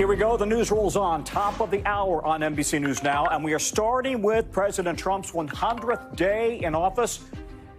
Here we go. The news rolls on. Top of the hour on NBC News Now. And we are starting with President Trump's 100th day in office.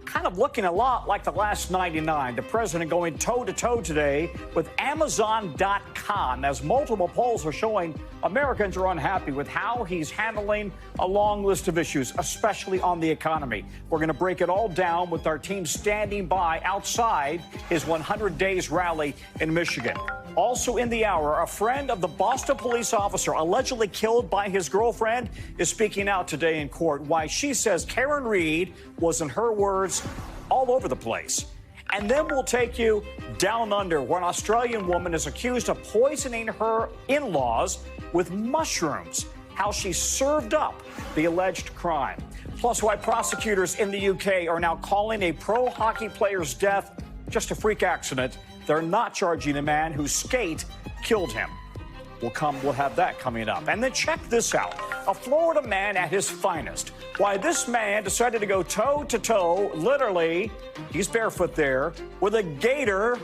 Kind of looking a lot like the last 99. The president going toe-to-toe today with Amazon.com, as multiple polls are showing Americans are unhappy with how he's handling a long list of issues, especially on the economy. We're going to break it all down with our team standing by outside his 100 Days rally in Michigan. Also in the hour, a friend of the Boston police officer allegedly killed by his girlfriend is speaking out today in court why she says Karen Reed was, in her words, all over the place. And then we'll take you down under, where an Australian woman is accused of poisoning her in-laws with mushrooms, how she served up the alleged crime. Plus, why prosecutors in the UK are now calling a pro hockey player's death just a freak accident. They're not charging a man whose skate killed him. We'll have that coming up. And then check this out. A Florida man at his finest. Why this man decided to go toe-to-toe, literally, he's barefoot there, with a gator.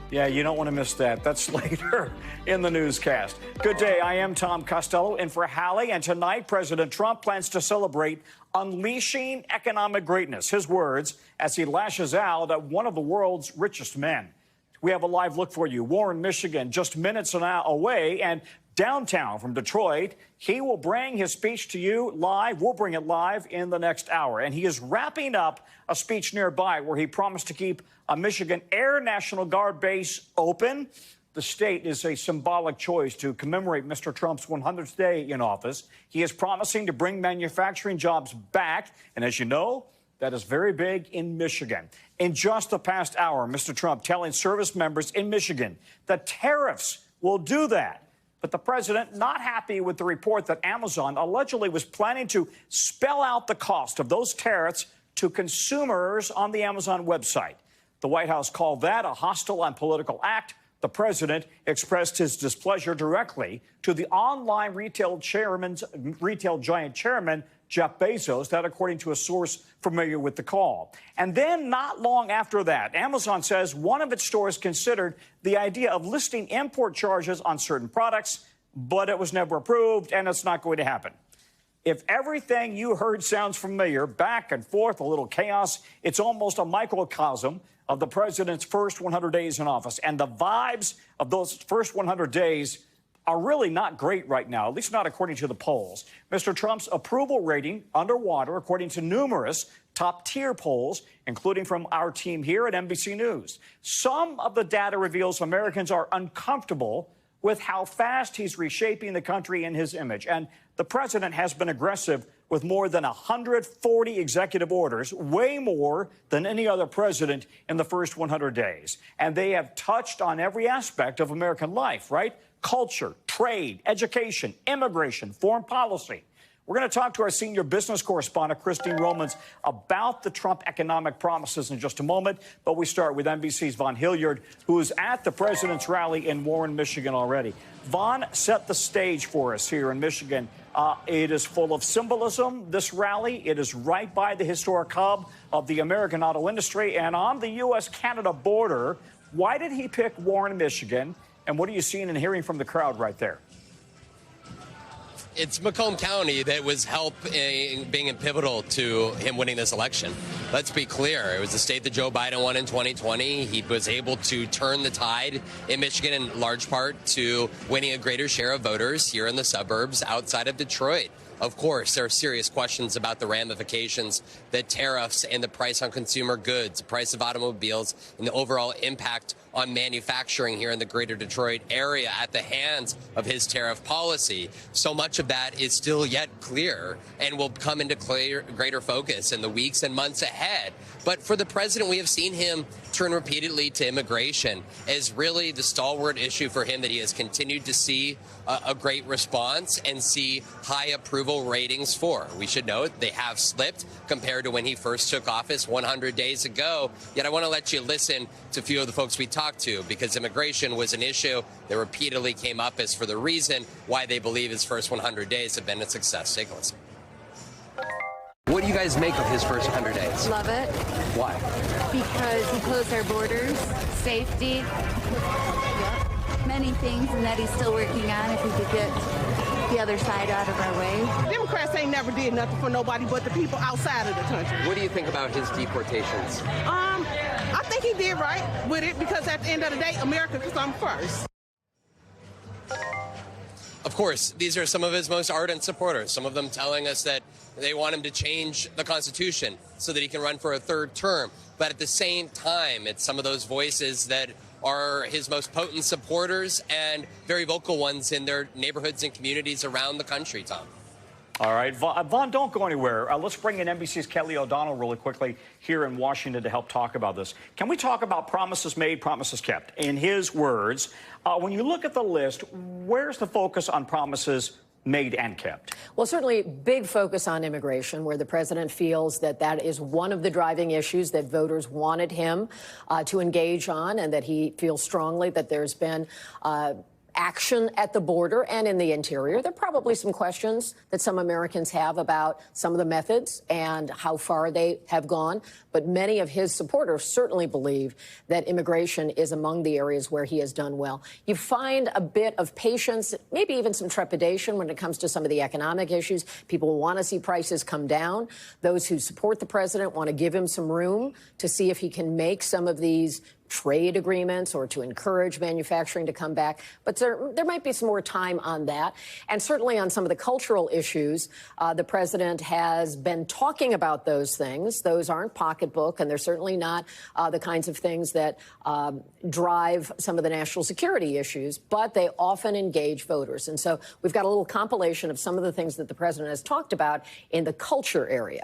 Yeah, you don't want to miss that. That's later in the newscast. Good day. I am Tom Costello in for Hallie. And tonight, President Trump plans to celebrate unleashing economic greatness. His words as he lashes out at one of the world's richest men. We have a live look for you. Warren, Michigan, just minutes away, and downtown from Detroit. He will bring his speech to you live. We'll bring it live in the next hour. And he is wrapping up a speech nearby where he promised to keep a Michigan Air National Guard base open. The state is a symbolic choice to commemorate Mr. Trump's 100th day in office. He is promising to bring manufacturing jobs back. And as you know, that is very big in Michigan. In just the past hour, Mr. Trump telling service members in Michigan that tariffs will do that. But the president not happy with the report that Amazon allegedly was planning to spell out the cost of those tariffs to consumers on the Amazon website. The White House called that a hostile and political act. The president expressed his displeasure directly to the online retail giant chairman, Jeff Bezos, that according to a source familiar with the call. And then not long after that, Amazon says one of its stores considered the idea of listing import charges on certain products, but it was never approved, and it's not going to happen. If everything you heard sounds familiar, back and forth, a little chaos, it's almost a microcosm of the president's first 100 days in office. And the vibes of those first 100 days are really not great right now, at least not according to the polls. Mr. Trump's approval rating underwater, according to numerous top-tier polls, including from our team here at NBC News. Some of the data reveals Americans are uncomfortable with how fast he's reshaping the country in his image. And the president has been aggressive with more than 140 executive orders, way more than any other president in the first 100 days. And they have touched on every aspect of American life, right? Culture, trade, education, immigration, foreign policy. We're going to talk to our senior business correspondent, Christine Romans, about the Trump economic promises in just a moment. But we start with NBC's Vaughn Hilliard, who is at the president's rally in Warren, Michigan already. Vaughn, set the stage for us here in Michigan. It is full of symbolism, this rally. It is right by the historic hub of the American auto industry and on the U.S.-Canada border. Why did he pick Warren, Michigan? And what are you seeing and hearing from the crowd right there? It's Macomb County that was being pivotal to him winning this election. Let's be clear. It was the state that Joe Biden won in 2020. He was able to turn the tide in Michigan in large part to winning a greater share of voters here in the suburbs outside of Detroit. Of course, there are serious questions about the ramifications that tariffs and the price on consumer goods, the price of automobiles, and the overall impact on manufacturing here in the greater Detroit area at the hands of his tariff policy. So much of that is still yet clear and will come into greater focus in the weeks and months ahead. But for the president, we have seen him turn repeatedly to immigration as really the stalwart issue for him that he has continued to see a great response and see high approval ratings for. We should note they have slipped compared to when he first took office 100 days ago. Yet I want to let you listen to a few of the folks we talked to, because immigration was an issue that repeatedly came up as for the reason why they believe his first 100 days have been a success. Take a listen. What do you guys make of his first 100 days? Love it. Why? Because he closed our borders, safety. many things and that he's still working on if he could get the other side out of our way. Democrats ain't never did nothing for nobody but the people outside of the country. What do you think about his deportations? I think he did right with it because at the end of the day, America comes first. Of course, these are some of his most ardent supporters, some of them telling us that they want him to change the Constitution so that he can run for a third term. But at the same time, it's some of those voices that are his most potent supporters and very vocal ones in their neighborhoods and communities around the country, Tom. All right, Vaughn, don't go anywhere. Let's bring in NBC's Kelly O'Donnell really quickly here in Washington to help talk about this. Can we talk about promises made, promises kept? In his words, when you look at the list, where's the focus on promises made and kept? Well, certainly big focus on immigration, where the president feels that that is one of the driving issues that voters wanted him to engage on, and that he feels strongly that there's been action at the border and in the interior. There are probably some questions that some Americans have about some of the methods and how far they have gone. But many of his supporters certainly believe that immigration is among the areas where he has done well. You find a bit of patience, maybe even some trepidation when it comes to some of the economic issues. People want to see prices come down. Those who support the president want to give him some room to see if he can make some of these trade agreements or to encourage manufacturing to come back. But there might be some more time on that. And certainly on some of the cultural issues, the president has been talking about those things. Those aren't pocketbook, and they're certainly not the kinds of things that drive some of the national security issues, but they often engage voters. And so we've got a little compilation of some of the things that the president has talked about in the culture area.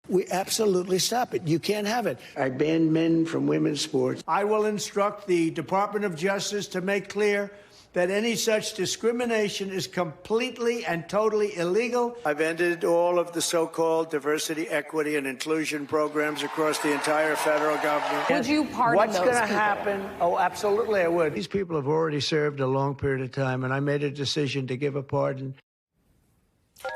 We absolutely stop it. You can't have it. I ban men from women's sports. I will instruct the Department of Justice to make clear that any such discrimination is completely and totally illegal. I've ended all of the so-called diversity, equity, and inclusion programs across the entire federal government. Would you pardon What's those going to people? happen? Oh, absolutely I would. These people have already served a long period of time, and I made a decision to give a pardon.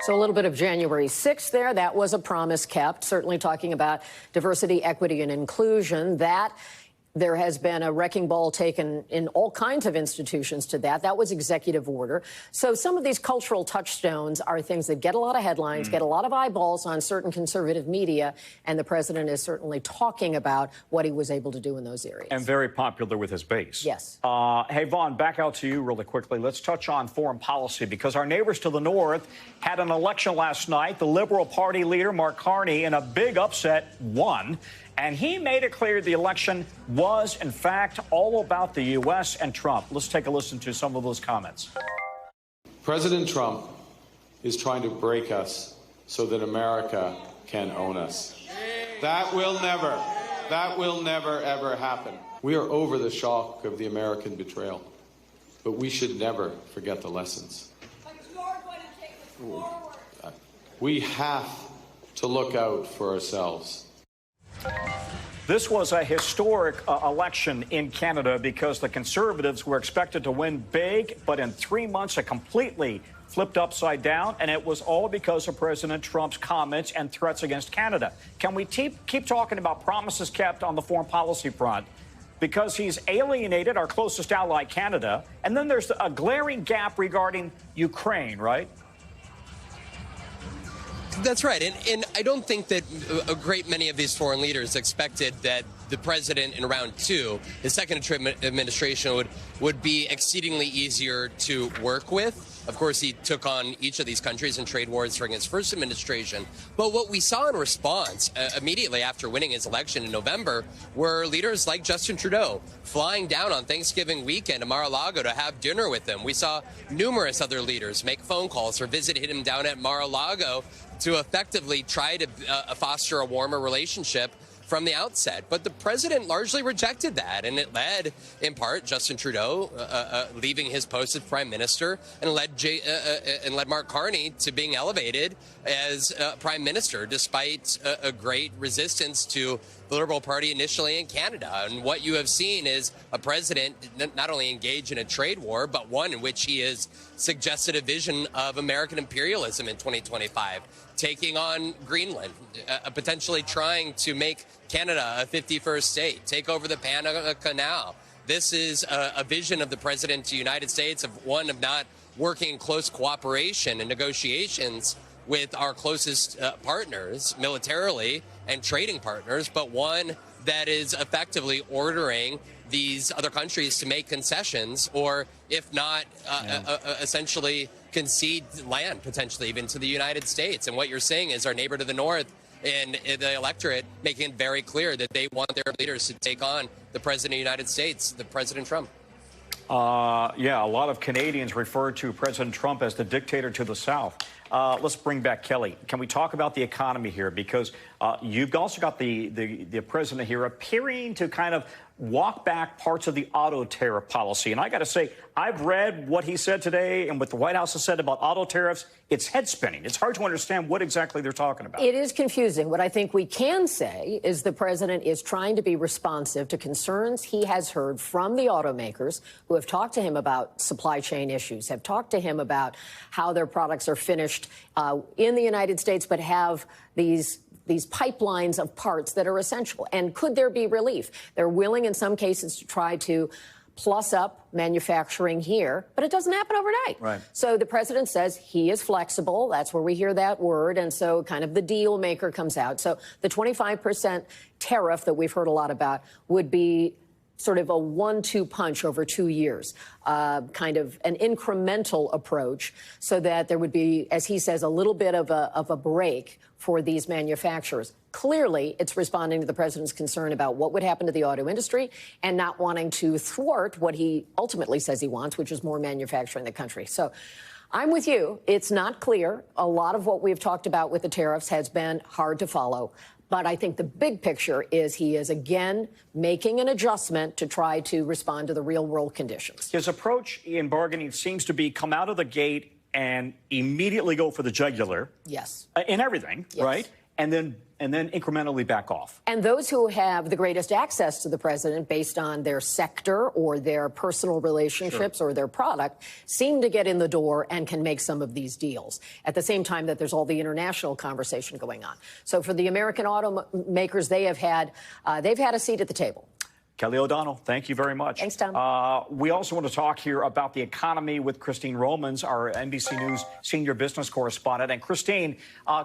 So a little bit of January 6th there. That was a promise kept, certainly talking about diversity, equity, and inclusion. That there has been a wrecking ball taken in all kinds of institutions to that. That was executive order. So some of these cultural touchstones are things that get a lot of headlines, get a lot of eyeballs on certain conservative media, and the president is certainly talking about what he was able to do in those areas. And very popular with his base. Yes. Hey, Vaughn, back out to you really quickly. Let's touch on foreign policy, because our neighbors to the north had an election last night. The Liberal Party leader, Mark Carney, in a big upset, won. And he made it clear the election was, in fact, all about the U.S. and Trump. Let's take a listen to some of those comments. President Trump is trying to break us so that America can own us. That will never, ever happen. We are over the shock of the American betrayal, but we should never forget the lessons. We have to look out for ourselves. This was a historic election in Canada because the Conservatives were expected to win big, but in 3 months it completely flipped upside down, and it was all because of President Trump's comments and threats against Canada. Can we keep talking about promises kept on the foreign policy front? Because he's alienated our closest ally, Canada, and then there's a glaring gap regarding Ukraine, right? That's right. And I don't think that a great many of these foreign leaders expected that the president in round two, his second administration, would be exceedingly easier to work with. Of course, he took on each of these countries in trade wars during his first administration. But what we saw in response immediately after winning his election in November were leaders like Justin Trudeau flying down on Thanksgiving weekend to Mar-a-Lago to have dinner with him. We saw numerous other leaders make phone calls or visit him down at Mar-a-Lago to effectively try to foster a warmer relationship from the outset. But the president largely rejected that, and it led, in part, Justin Trudeau leaving his post as prime minister, and led Mark Carney to being elevated as prime minister, despite a great resistance to the Liberal Party initially in Canada. And what you have seen is a president not only engage in a trade war, but one in which he is suggested a vision of American imperialism in 2025, taking on Greenland, potentially trying to make Canada a 51st state, take over the Panama Canal. This is a vision of the president of the United States of not working in close cooperation and negotiations with our closest partners militarily and trading partners, but one that is effectively ordering these other countries to make concessions, or if not, essentially concede land, potentially even to the United States. And what you're seeing is our neighbor to the north and the electorate making it very clear that they want their leaders to take on the president of the United States, the President Trump. Yeah, a lot of Canadians refer to President Trump as the dictator to the South. Let's bring back Kelly. Can we talk about the economy here? Because you've also got the president here appearing to kind of walk back parts of the auto tariff policy. And I got to say, I've read what he said today and what the White House has said about auto tariffs. It's head spinning. It's hard to understand what exactly they're talking about. It is confusing. What I think we can say is the president is trying to be responsive to concerns he has heard from the automakers who have talked to him about supply chain issues, have talked to him about how their products are finished in the United States, but have these pipelines of parts that are essential. And could there be relief? They're willing in some cases to try to plus up manufacturing here, but it doesn't happen overnight. Right. So the president says he is flexible. That's where we hear that word. And so kind of the deal maker comes out. So the 25% tariff that we've heard a lot about would be sort of a 1-2 punch over 2 years, kind of an incremental approach so that there would be, as he says, a little bit of a break for these manufacturers. Clearly, it's responding to the president's concern about what would happen to the auto industry and not wanting to thwart what he ultimately says he wants, which is more manufacturing in the country. So I'm with you. It's not clear. A lot of what we've talked about with the tariffs has been hard to follow. But I think the big picture is he is, again, making an adjustment to try to respond to the real world conditions. His approach in bargaining seems to be come out of the gate and immediately go for the jugular. Yes. In everything, yes. Right? And then incrementally back off. And those who have the greatest access to the president based on their sector or their personal relationships or their product seem to get in the door and can make some of these deals at the same time that there's all the international conversation going on. So for the American automakers, they've had a seat at the table. Kelly O'Donnell, thank you very much. Thanks, Tom. We also want to talk here about the economy with Christine Romans, our NBC News senior business correspondent. And Christine,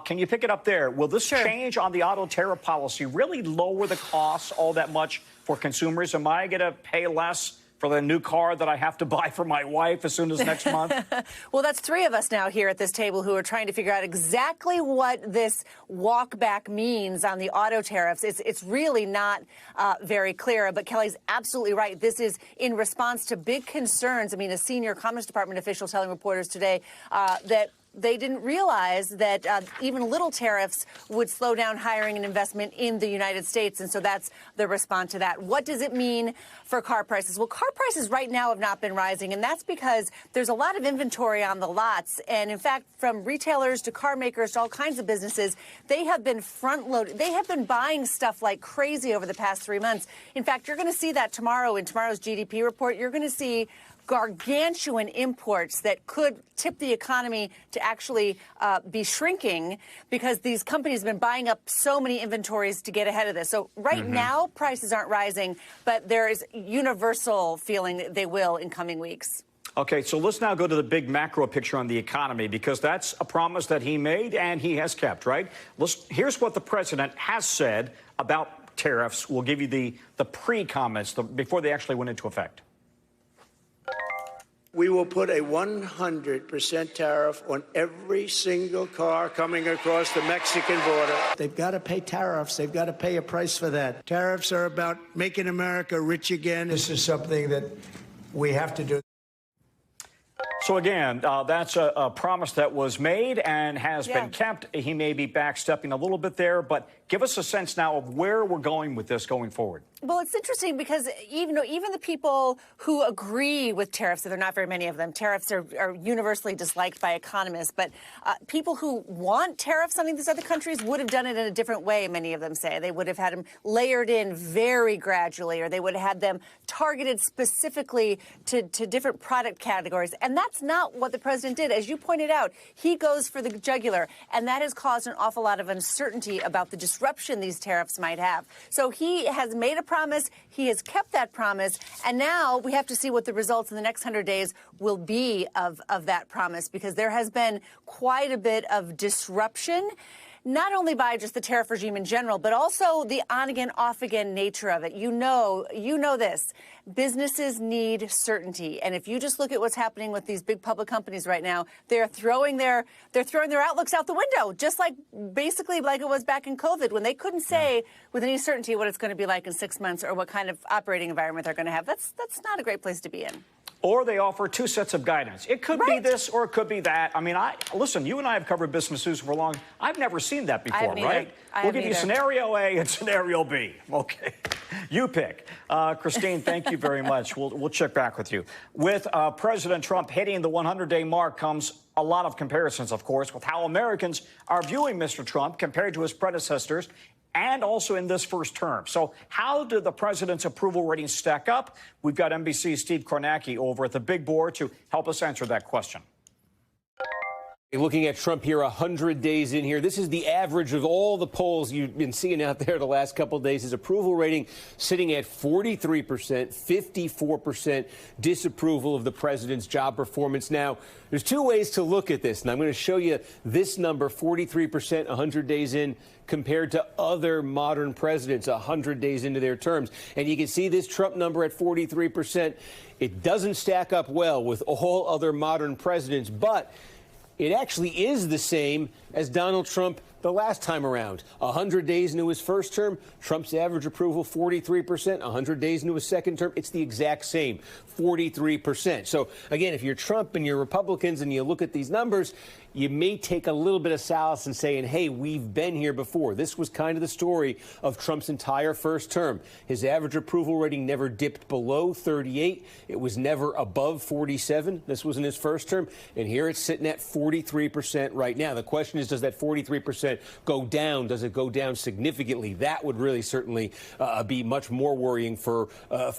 can you pick it up there? Will this change on the auto tariff policy really lower the costs all that much for consumers? Am I going to pay less for the new car that I have to buy for my wife as soon as next month? Well, that's three of us now here at this table who are trying to figure out exactly what this walk back means on the auto tariffs. It's really not very clear, but Kelly's absolutely right. This is in response to big concerns. I mean, a senior Commerce Department official telling reporters today that they didn't realize that even little tariffs would slow down hiring and investment in the United States. And so that's the response to that. What does it mean for car prices? Well, car prices right now have not been rising, and that's because there's a lot of inventory on the lots. And in fact, from retailers to car makers to all kinds of businesses, they have been front-loaded. They have been buying stuff like crazy over the past 3 months. In fact, you're going to see that tomorrow in tomorrow's GDP report. You're going to see gargantuan imports that could tip the economy to actually be shrinking because these companies have been buying up so many inventories to get ahead of this. So right now, prices aren't rising, but there is universal feeling that they will in coming weeks. Okay, so let's now go to the big macro picture on the economy, because that's a promise that he made and he has kept, right? Here's what the president has said about tariffs. We'll give you the pre-comments before they actually went into effect. We will put a 100% tariff on every single car coming across the Mexican border. They've got to pay tariffs. They've got to pay a price for that. Tariffs are about making America rich again. This is something that we have to do. So again, that's a promise that was made and has been kept. He may be backstepping a little bit there, but give us a sense now of where we're going with this going forward. Well, it's interesting because even the people who agree with tariffs, and there are not very many of them, tariffs are universally disliked by economists, but people who want tariffs on these other countries would have done it in a different way, many of them say. They would have had them layered in very gradually, or they would have had them targeted specifically to different product categories. And that's that's not what the president did. As you pointed out, he goes for the jugular, and that has caused an awful lot of uncertainty about the disruption these tariffs might have. So he has made a promise, he has kept that promise, and now we have to see what the results in the next 100 days will be of that promise, because there has been quite a bit of disruption, not only by just the tariff regime in general, but also the on-again, off-again nature of it. You know this. Businesses need certainty. And if you just look at what's happening with these big public companies right now, they're throwing their outlooks out the window, just basically like it was back in COVID, when they couldn't say with any certainty what it's going to be like in 6 months or what kind of operating environment they're going to have. That's not a great place to be in. Or they offer two sets of guidance. It could be this or it could be that. I mean, listen, you and I have covered business news for long. I've never seen that before, right? We'll give you scenario A and scenario B. Okay. You pick. Christine, thank you very much. We'll check back with you. With President Trump hitting the 100-day mark comes a lot of comparisons, of course, with how Americans are viewing Mr. Trump compared to his predecessors, and also in this first term. So how do the president's approval ratings stack up? We've got NBC's Steve Kornacki over at the big board to help us answer that question. Looking at Trump here 100 days in here, this is the average of all the polls you've been seeing out there the last couple of days. His approval rating sitting at 43%, 54% disapproval of the president's job performance. Now, there's two ways to look at this, and I'm going to show you this number, 43% 100 days in, compared to other modern presidents 100 days into their terms. And you can see this Trump number at 43%. It doesn't stack up well with all other modern presidents, but it actually is the same as Donald Trump the last time around. 100 days into his first term, Trump's average approval 43%. 100 days into his second term, it's the exact same, 43%. So again, if you're Trump and you're Republicans and you look at these numbers, you may take a little bit of solace in saying, hey, we've been here before. This was kind of the story of Trump's entire first term. His average approval rating never dipped below 38. It was never above 47. This was in his first term. And here it's sitting at 43% right now. The question is, does that 43% go down? Does it go down significantly? That would really certainly be much more worrying for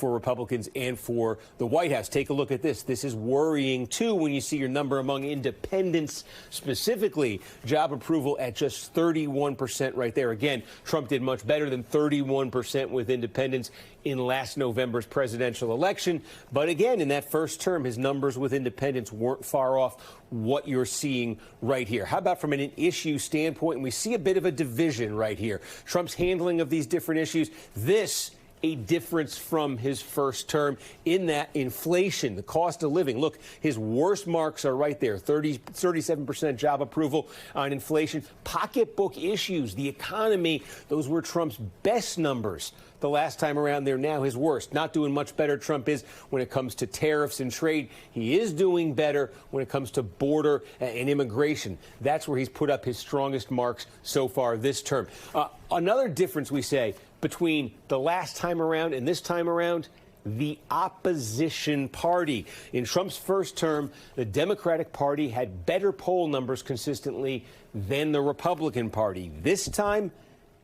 Republicans and for the White House. Take a look at this. This is worrying, too, when you see your number among independents, specifically job approval at just 31% right there. Again, Trump did much better than 31% with independents in last November's presidential election. But again, in that first term, his numbers with independents weren't far off what you're seeing right here. How about from an issue standpoint? And we see a bit of a division right here. Trump's handling of these different issues. This a difference from his first term in that inflation, the cost of living. Look, his worst marks are right there, 37% job approval on inflation. Pocketbook issues, the economy, those were Trump's best numbers the last time around. They're now his worst. Not doing much better, Trump is, when it comes to tariffs and trade. He is doing better when it comes to border and immigration. That's where he's put up his strongest marks so far this term. Another difference, we say, between the last time around and this time around, the opposition party. In Trump's first term, the Democratic Party had better poll numbers consistently than the Republican Party. This time,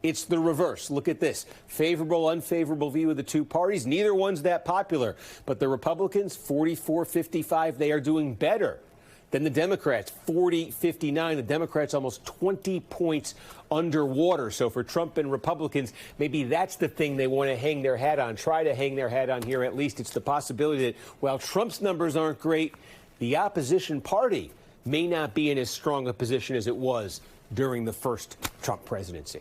it's the reverse. Look at this. Favorable, unfavorable view of the two parties. Neither one's that popular. But the Republicans, 44-55, they are doing better than the Democrats, 40-59. The Democrats almost 20 points underwater. So for Trump and Republicans, maybe that's the thing they want to hang their hat on, try to hang their hat on here at least. It's the possibility that while Trump's numbers aren't great, the opposition party may not be in as strong a position as it was during the first Trump presidency.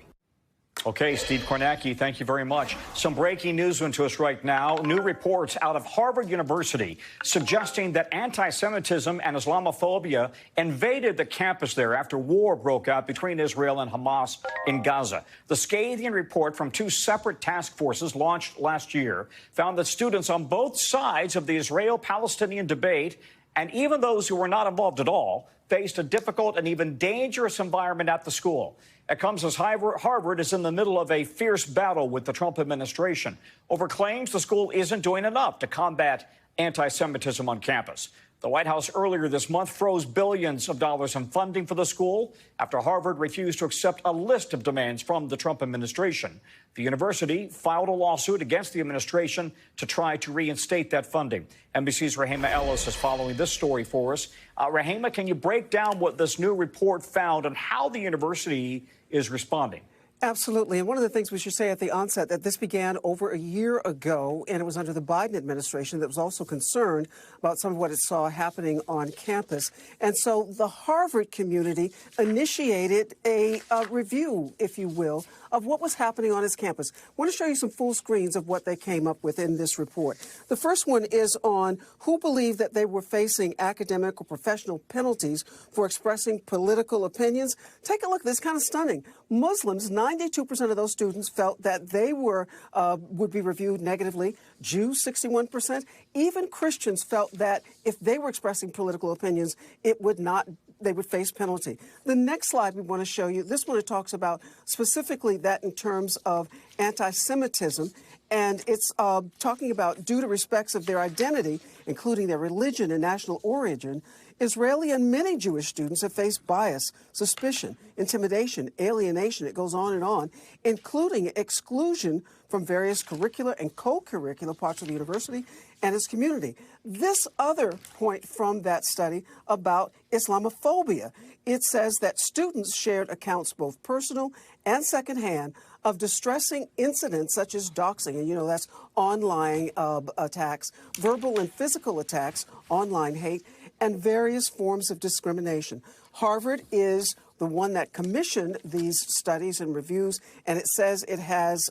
Okay, Steve Kornacki, thank you very much. Some breaking news into us right now. New reports out of Harvard University suggesting that anti-Semitism and Islamophobia invaded the campus there after war broke out between Israel and Hamas in Gaza. The scathing report from two separate task forces launched last year found that students on both sides of the Israel-Palestinian debate, and even those who were not involved at all, faced a difficult and even dangerous environment at the school. It comes as Harvard is in the middle of a fierce battle with the Trump administration over claims the school isn't doing enough to combat anti-Semitism on campus. The White House earlier this month froze billions of dollars in funding for the school after Harvard refused to accept a list of demands from the Trump administration. The university filed a lawsuit against the administration to try to reinstate that funding. NBC's Rahima Ellis is following this story for us. Rahima, can you break down what this new report found and how the university is responding? Absolutely. And one of the things we should say at the onset that this began over a year ago, and it was under the Biden administration that was also concerned about some of what it saw happening on campus. And so the Harvard community initiated a review, if you will, of what was happening on its campus. I want to show you some full screens of what they came up with in this report. The first one is on who believed that they were facing academic or professional penalties for expressing political opinions. Take a look. This is kind of stunning. Muslims, 92% of those students felt that they were would be reviewed negatively. Jews, 61%. Even Christians felt that if they were expressing political opinions, they would face penalty. The next slide we want to show you, this one it talks about specifically that in terms of antisemitism, and it's talking about due to respects of their identity, including their religion and national origin, Israeli and many Jewish students have faced bias, suspicion, intimidation, alienation, it goes on, including exclusion from various curricular and co-curricular parts of the university and its community. This other point from that study about Islamophobia, it says that students shared accounts, both personal and secondhand, of distressing incidents such as doxing, and you know that's online attacks, verbal and physical attacks, online hate, and various forms of discrimination. Harvard is the one that commissioned these studies and reviews, and it says it has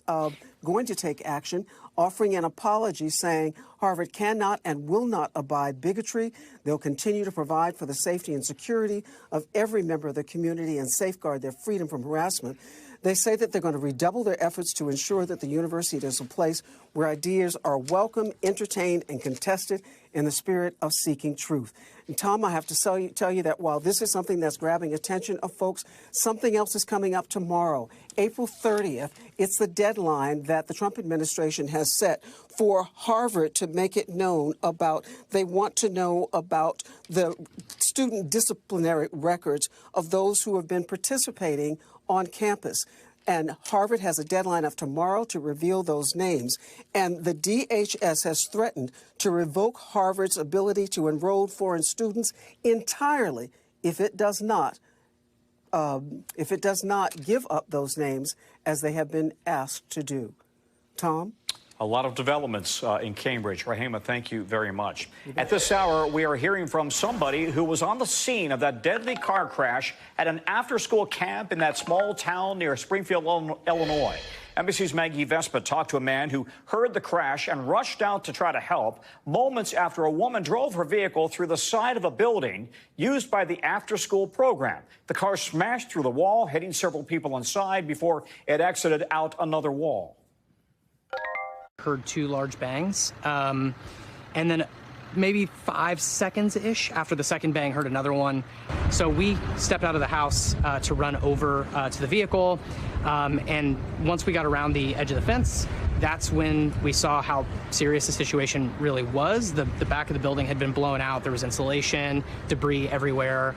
going to take action, offering an apology saying Harvard cannot and will not abide bigotry. They'll continue to provide for the safety and security of every member of the community and safeguard their freedom from harassment. They say that they're going to redouble their efforts to ensure that the university is a place where ideas are welcome, entertained, and contested in the spirit of seeking truth. And Tom, I have to tell you that while this is something that's grabbing attention of folks, something else is coming up tomorrow, April 30th. It's the deadline that the Trump administration has set for Harvard to make it known about. They want to know about the student disciplinary records of those who have been participating on campus. And Harvard has a deadline of tomorrow to reveal those names. And the DHS has threatened to revoke Harvard's ability to enroll foreign students entirely if it does not give up those names as they have been asked to do. Tom? A lot of developments in Cambridge. Rahima, thank you very much. At this hour, we are hearing from somebody who was on the scene of that deadly car crash at an after-school camp in that small town near Springfield, Illinois. NBC's Maggie Vespa talked to a man who heard the crash and rushed out to try to help moments after a woman drove her vehicle through the side of a building used by the after-school program. The car smashed through the wall, hitting several people inside before it exited out another wall. Heard two large bangs, and then maybe 5 seconds-ish after the second bang, heard another one. So we stepped out of the house to run over to the vehicle, and once we got around the edge of the fence, that's when we saw how serious the situation really was. The back of the building had been blown out. There was insulation, debris everywhere.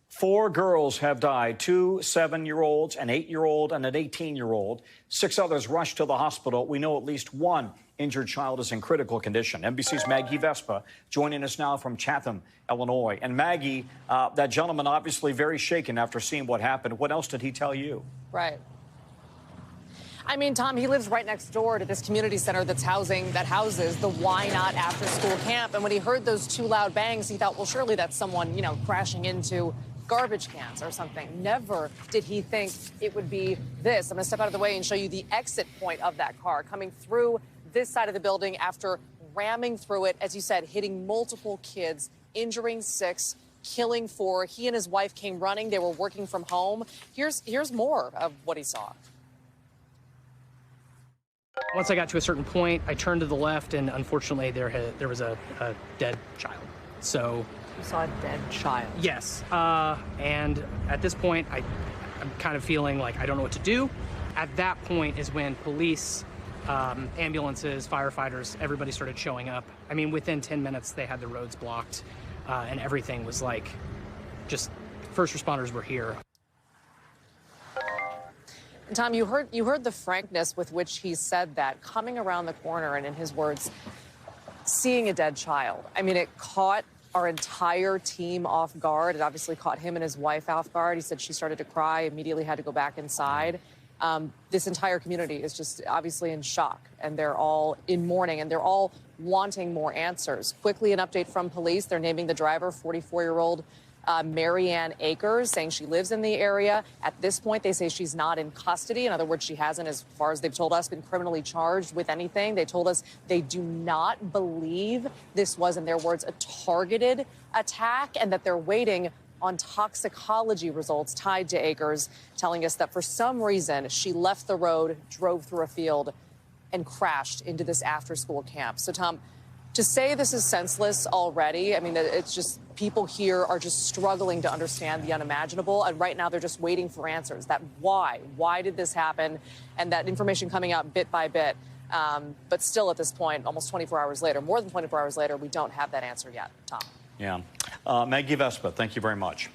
4 girls have died, 2 7-year-olds, an 8-year-old, and an 18-year-old. 6 others rushed to the hospital. We know at least 1 injured child is in critical condition. NBC's Maggie Vespa joining us now from Chatham, Illinois. And Maggie, that gentleman obviously very shaken after seeing what happened. What else did he tell you? Right. I mean, Tom, he lives right next door to this community center that houses the Why Not After School camp. And when he heard those 2 loud bangs, he thought, well, surely that's someone, crashing into garbage cans or something. Never did he think it would be this. I'm going to step out of the way and show you the exit point of that car coming through this side of the building after ramming through it, as you said, hitting multiple kids, injuring 6, killing 4. He and his wife came running. They were working from home. Here's more of what he saw. Once I got to a certain point, I turned to the left, and unfortunately there was a dead child. So you saw a dead child? Yes. And at this point, I'm kind of feeling like I don't know what to do. At that point is when police ambulances, firefighters, everybody started showing up. I mean, within 10 minutes, they had the roads blocked, and everything was like, just first responders were here. And Tom, you heard the frankness with which he said that, coming around the corner and, in his words, seeing a dead child. I mean, it caught our entire team off guard. It obviously caught him and his wife off guard. He said she started to cry, immediately had to go back inside. This entire community is just obviously in shock, and they're all in mourning, and they're all wanting more answers. Quickly, an update from police. They're naming the driver, 44-year-old Marianne Akers, saying she lives in the area. At this point, they say she's not in custody. In other words, she hasn't, as far as they've told us, been criminally charged with anything. They told us they do not believe this was, in their words, a targeted attack, and that they're waiting on toxicology results tied to Akers, telling us that for some reason she left the road, drove through a field, and crashed into this after-school camp. So, Tom, to say this is senseless already, I mean, it's just people here are just struggling to understand the unimaginable. And right now they're just waiting for answers. That why did this happen? And that information coming out bit by bit. But still at this point, almost 24 hours later, more than 24 hours later, we don't have that answer yet, Tom. Yeah. Maggie Vespa, thank you very much.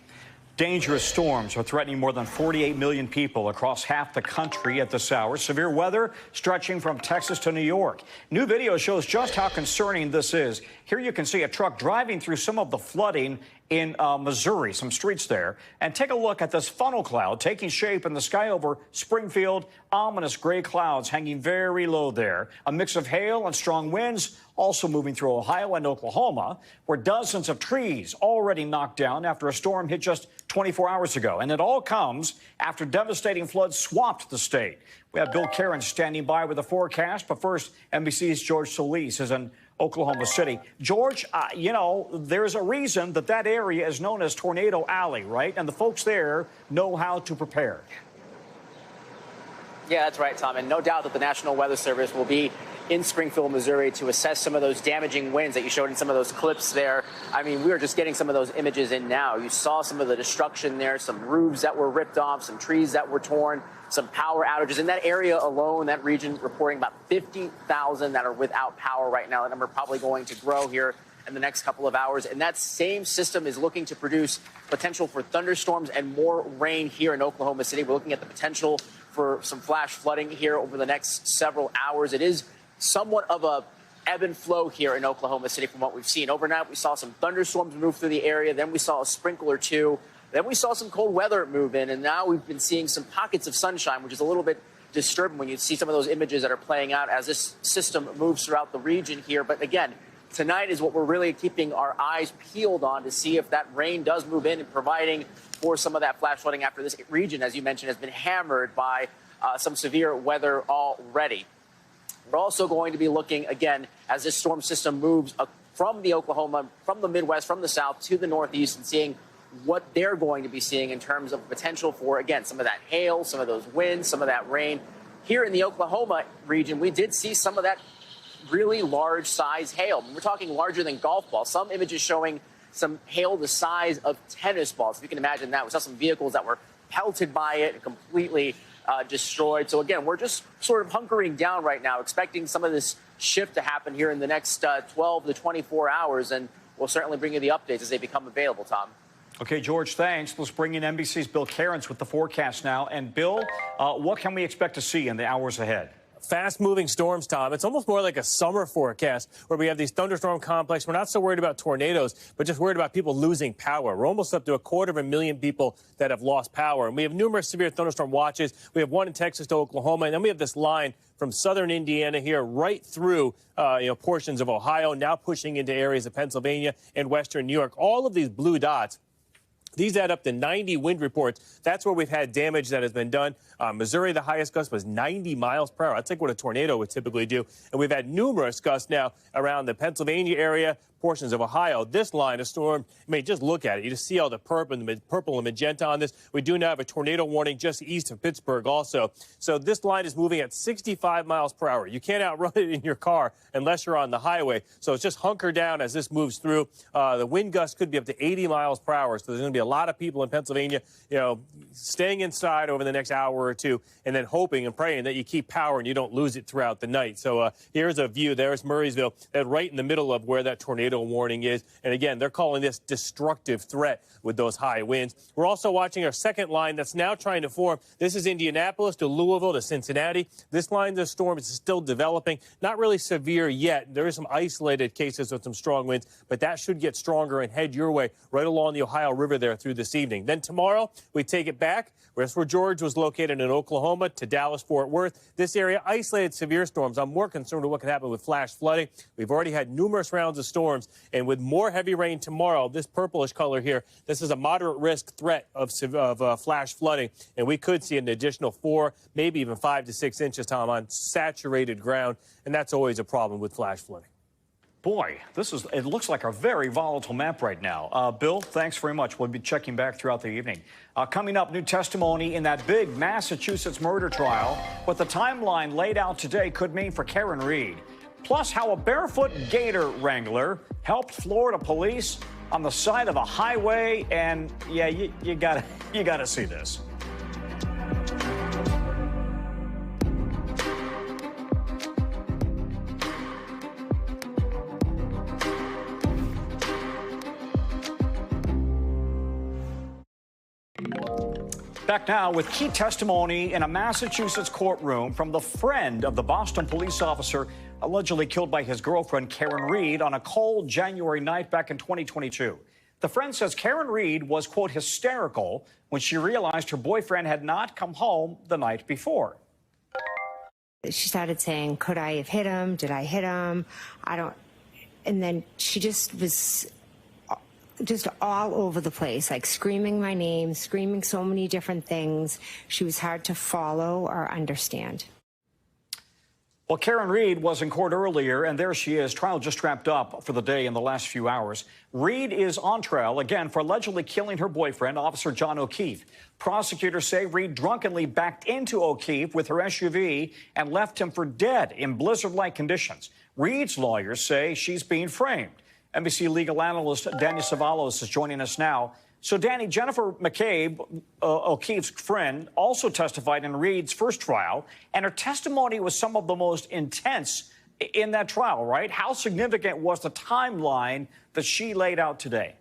Dangerous storms are threatening more than 48 million people across half the country at this hour. Severe weather stretching from Texas to New York. New video shows just how concerning this is. Here you can see a truck driving through some of the flooding in Missouri, some streets there. And take a look at this funnel cloud taking shape in the sky over Springfield. Ominous gray clouds hanging very low there. A mix of hail and strong winds also moving through Ohio and Oklahoma, where dozens of trees already knocked down after a storm hit just 24 hours ago. And it all comes after devastating floods swamped the state. We have Bill Karen standing by with the forecast. But first, NBC's George Solis is in Oklahoma City. George, you know, there's a reason that that area is known as Tornado Alley, right? And the folks there know how to prepare. Yeah, that's right, Tom. And no doubt that the National Weather Service will be in Springfield, Missouri to assess some of those damaging winds that you showed in some of those clips there. I mean, we were just getting some of those images in now. You saw some of the destruction there, some roofs that were ripped off, some trees that were torn, some power outages. In that area alone, that region reporting about 50,000 that are without power right now. That number probably going to grow here in the next couple of hours. And that same system is looking to produce potential for thunderstorms and more rain here in Oklahoma City. We're looking at the potential for some flash flooding here over the next several hours. It is somewhat of a ebb and flow here in Oklahoma City from what we've seen. Overnight, we saw some thunderstorms move through the area. Then we saw a sprinkle or two. Then we saw some cold weather move in. And now we've been seeing some pockets of sunshine, which is a little bit disturbing when you see some of those images that are playing out as this system moves throughout the region here. But again, tonight is what we're really keeping our eyes peeled on to see if that rain does move in and providing for some of that flash flooding after this region, as you mentioned, has been hammered by some severe weather already. We're also going to be looking, again, as this storm system moves from the Oklahoma, from the Midwest, from the South to the Northeast, and seeing what they're going to be seeing in terms of potential for, again, some of that hail, some of those winds, some of that rain. Here in the Oklahoma region, we did see some of that really large size hail. We're talking larger than golf balls. Some images showing some hail the size of tennis balls. If you can imagine that. We saw some vehicles that were pelted by it and completely destroyed. So again, we're just sort of hunkering down right now, expecting some of this shift to happen here in the next 12 to 24 hours. And we'll certainly bring you the updates as they become available, Tom. Okay, George, thanks. Let's bring in NBC's Bill Cairns with the forecast now. And Bill, what can we expect to see in the hours ahead? Fast-moving storms, Tom. It's almost more like a summer forecast where we have these thunderstorm complex. We're not so worried about tornadoes, but just worried about people losing power. We're almost up to 250,000 people that have lost power. And we have numerous severe thunderstorm watches. We have one in Texas to Oklahoma, and then we have this line from southern Indiana here right through portions of Ohio, now pushing into areas of Pennsylvania and western New York. All of these blue dots, these add up to 90 wind reports. That's where we've had damage that has been done. Missouri, the highest gust was 90 miles per hour. That's like what a tornado would typically do. And we've had numerous gusts now around the Pennsylvania area, portions of Ohio. This line of storm, I mean, just look at it. You just see all the purple and magenta on this. We do now have a tornado warning just east of Pittsburgh also. So this line is moving at 65 miles per hour. You can't outrun it in your car unless you're on the highway. So it's just hunker down as this moves through. The wind gusts could be up to 80 miles per hour. So there's going to be a lot of people in Pennsylvania, staying inside over the next hour or two and then hoping and praying that you keep power and you don't lose it throughout the night. So here's a view. There's Murraysville, right in the middle of where that tornado warning is. And again, they're calling this destructive threat with those high winds. We're also watching our second line that's now trying to form. This is Indianapolis to Louisville to Cincinnati. This line of storm is still developing. Not really severe yet. There is some isolated cases with some strong winds, but that should get stronger and head your way right along the Ohio River there through this evening. Then tomorrow, we take it back. That's where George was located in Oklahoma to Dallas-Fort Worth. This area, isolated severe storms. I'm more concerned with what can happen with flash flooding. We've already had numerous rounds of storms, and with more heavy rain tomorrow, this purplish color here, this is a moderate risk threat of flash flooding, and we could see an additional 4, maybe even 5 to 6 inches, Tom, on saturated ground, and that's always a problem with flash flooding. Boy, it looks like a very volatile map right now. Bill, thanks very much. We'll be checking back throughout the evening. Coming up, new testimony in that big Massachusetts murder trial. What the timeline laid out today could mean for Karen Reed. Plus, how a barefoot gator wrangler helped Florida police on the side of a highway. And yeah, you gotta see this. Back now with key testimony in a Massachusetts courtroom from the friend of the Boston police officer allegedly killed by his girlfriend, Karen Reed, on a cold January night back in 2022. The friend says Karen Reed was, quote, hysterical when she realized her boyfriend had not come home the night before. She started saying, could I have hit him? Did I hit him? And then she just was just all over the place, like screaming my name, screaming so many different things. She was hard to follow or understand. Well, Karen Reed was in court earlier, and there she is. Trial just wrapped up for the day in the last few hours. Reed is on trial again for allegedly killing her boyfriend, Officer John O'Keefe. Prosecutors say Reed drunkenly backed into O'Keefe with her SUV and left him for dead in blizzard-like conditions. Reed's lawyers say she's being framed. NBC legal analyst Danny Savalos is joining us now. So, Danny, Jennifer McCabe, O'Keefe's friend, also testified in Reed's first trial, and her testimony was some of the most intense in that trial, right? How significant was the timeline that she laid out today?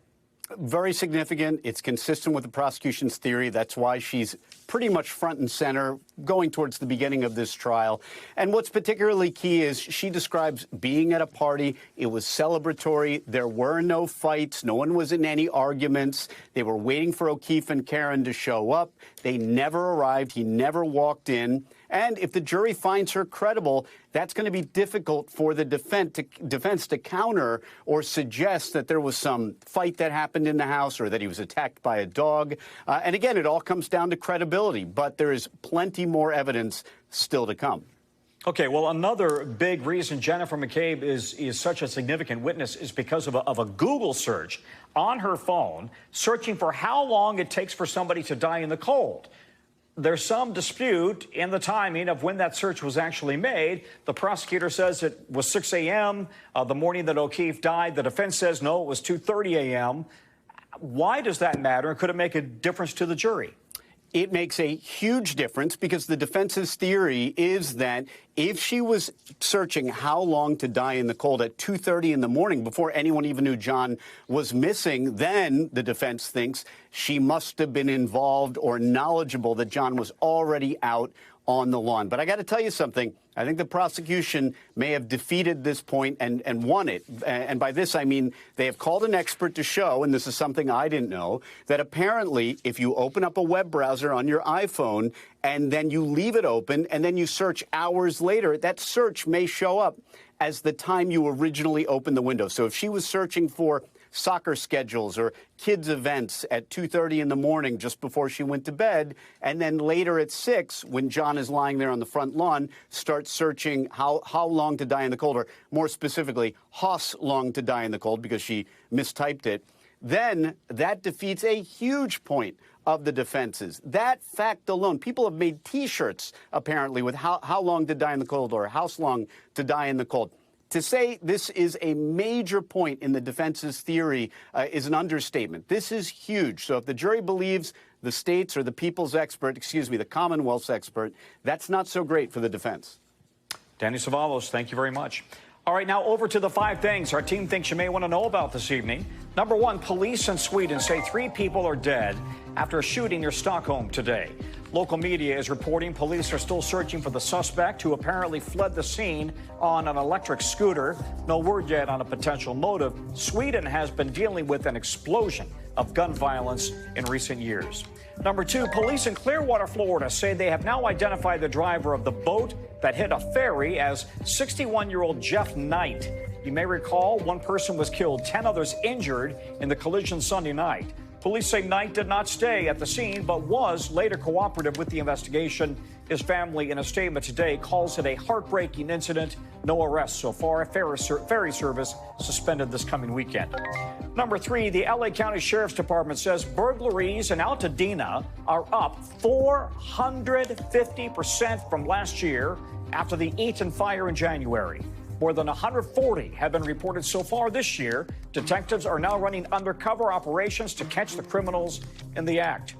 Very significant. It's consistent with the prosecution's theory. That's why she's pretty much front and center going towards the beginning of this trial. And what's particularly key is she describes being at a party. It was celebratory. There were no fights. No one was in any arguments. They were waiting for O'Keefe and Karen to show up. They never arrived. He never walked in. And if the jury finds her credible, that's going to be difficult for the defense to counter or suggest that there was some fight that happened in the house or that he was attacked by a dog. And again, it all comes down to credibility. But there is plenty more evidence still to come. Okay, well, another big reason Jennifer McCabe is such a significant witness is because of a Google search on her phone, searching for how long it takes for somebody to die in the cold. There's some dispute in the timing of when that search was actually made. The prosecutor says it was 6 a.m. The morning that O'Keefe died. The defense says, no, it was 2:30 a.m. Why does that matter? Could it make a difference to the jury? It makes a huge difference because the defense's theory is that if she was searching how long to die in the cold at 2:30 in the morning before anyone even knew John was missing, then the defense thinks she must have been involved or knowledgeable that John was already out on the lawn. But I got to tell you something. I think the prosecution may have defeated this point and won it. And by this, I mean they have called an expert to show, and this is something I didn't know, that apparently if you open up a web browser on your iPhone and then you leave it open and then you search hours later, that search may show up as the time you originally opened the window. So if she was searching for soccer schedules or kids' events at 2:30 in the morning just before she went to bed, and then later at 6, when John is lying there on the front lawn, start searching how long to die in the cold, or more specifically, Haas long to die in the cold, because she mistyped it. Then that defeats a huge point of the defenses. That fact alone, people have made T-shirts, apparently, with how long to die in the cold or how long to die in the cold. To say this is a major point in the defense's theory is an understatement. This is huge. So if the jury believes the state's or the people's expert, the Commonwealth's expert, that's not so great for the defense. Danny Savalos, thank you very much. All right, now over to the 5 things our team thinks you may want to know about this evening. Number 1, police in Sweden say 3 people are dead after a shooting near Stockholm today. Local media is reporting police are still searching for the suspect who apparently fled the scene on an electric scooter. No word yet on a potential motive. Sweden has been dealing with an explosion of gun violence in recent years. Number 2, police in Clearwater, Florida say they have now identified the driver of the boat that hit a ferry as 61-year-old Jeff Knight. You may recall 1 person was killed, 10 others injured in the collision Sunday night. Police say Knight did not stay at the scene, but was later cooperative with the investigation. His family, in a statement today, calls it a heartbreaking incident. No arrests so far. Ferry service suspended this coming weekend. Number 3, the LA County Sheriff's Department says burglaries in Altadena are up 450% from last year after the Eaton fire in January. More than 140 have been reported so far this year. Detectives are now running undercover operations to catch the criminals in the act.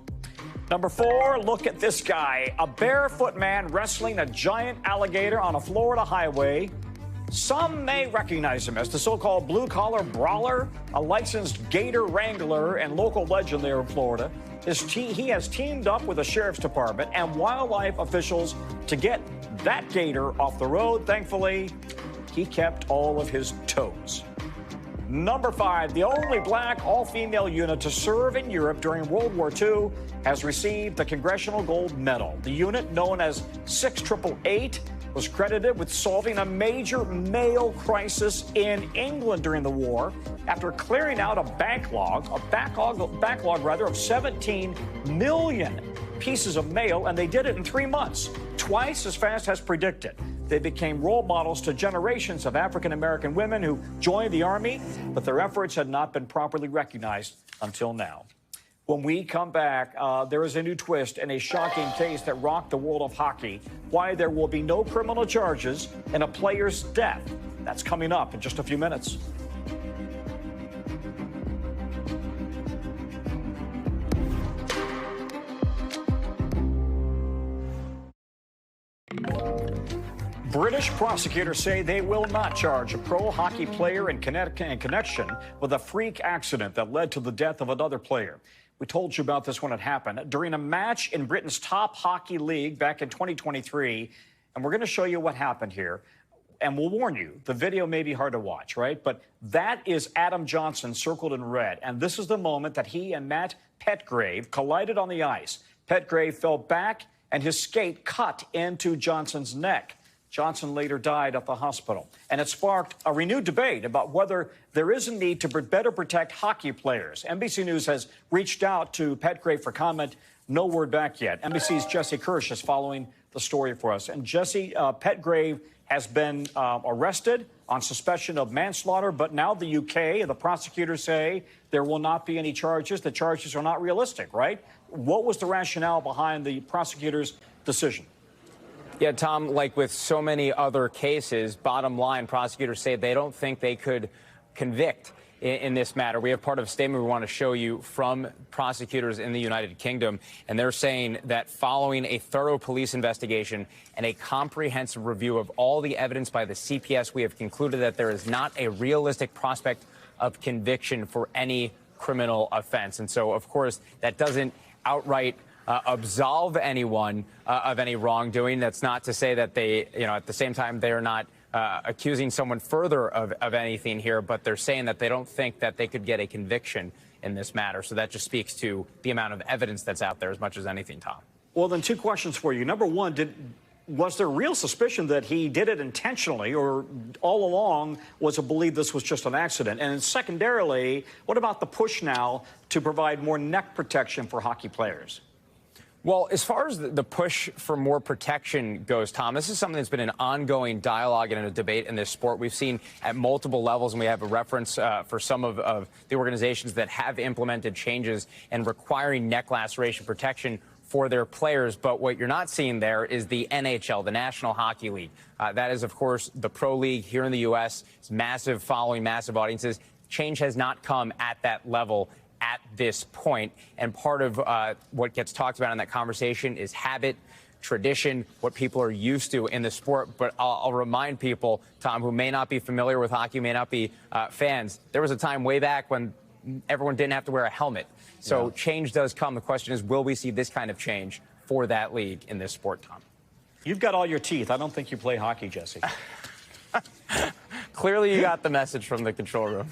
Number 4, look at this guy. A barefoot man wrestling a giant alligator on a Florida highway. Some may recognize him as the so-called blue-collar brawler, a licensed gator wrangler and local legend there in Florida. He has teamed up with the Sheriff's Department and wildlife officials to get that gator off the road. Thankfully, he kept all of his toes. Number 5, the only black all-female unit to serve in Europe during World War II has received the Congressional Gold Medal. The unit, known as 6888, was credited with solving a major mail crisis in England during the war after clearing out a backlog of 17 million pieces of mail, and they did it in 3 months, twice as fast as predicted. They became role models to generations of African-American women who joined the Army, but their efforts had not been properly recognized until now. When we come back, there is a new twist in a shocking case that rocked the world of hockey. Why there will be no criminal charges in a player's death. That's coming up in just a few minutes. British prosecutors say they will not charge a pro hockey player in connection with a freak accident that led to the death of another player. We told you about this when it happened during a match in Britain's top hockey league back in 2023. And we're going to show you what happened here. And we'll warn you, the video may be hard to watch, right? But that is Adam Johnson circled in red. And this is the moment that he and Matt Petgrave collided on the ice. Petgrave fell back and his skate cut into Johnson's neck. Johnson later died at the hospital. And it sparked a renewed debate about whether there is a need to better protect hockey players. NBC News has reached out to Petgrave for comment. No word back yet. NBC's Jesse Kirsch is following the story for us. And Jesse, Petgrave has been arrested on suspicion of manslaughter, but now the UK, the prosecutors say there will not be any charges. The charges are not realistic, right? What was the rationale behind the prosecutor's decision? Yeah, Tom, like with so many other cases, bottom line, prosecutors say they don't think they could convict in this matter. We have part of a statement we want to show you from prosecutors in the United Kingdom, and they're saying that following a thorough police investigation and a comprehensive review of all the evidence by the CPS, we have concluded that there is not a realistic prospect of conviction for any criminal offense. And so, of course, that doesn't outright absolve anyone of any wrongdoing. That's not to say that they, at the same time, they are not accusing someone further of anything here, but they're saying that they don't think that they could get a conviction in this matter. So that just speaks to the amount of evidence that's out there as much as anything, Tom. Well, then 2 questions for you. Number 1, was there real suspicion that he did it intentionally, or all along was it believed this was just an accident? And secondarily, what about the push now to provide more neck protection for hockey players? Well, as far as the push for more protection goes, Tom, this is something that's been an ongoing dialogue and a debate in this sport. We've seen at multiple levels, and we have a reference for some of the organizations that have implemented changes and requiring neck laceration protection for their players. But what you're not seeing there is the NHL, the National Hockey League. That is, of course, the pro league here in the U.S. It's massive following, massive audiences. Change has not come at that level at this point. And part of what gets talked about in that conversation is habit, tradition, what people are used to in the sport. But I'll remind people, Tom, who may not be familiar with hockey, may not be fans, there was a time way back when everyone didn't have to wear a helmet. So change does come. The question is, will we see this kind of change for that league in this sport, Tom? You've got all your teeth. I don't think you play hockey, Jesse. Clearly, you got the message from the control room.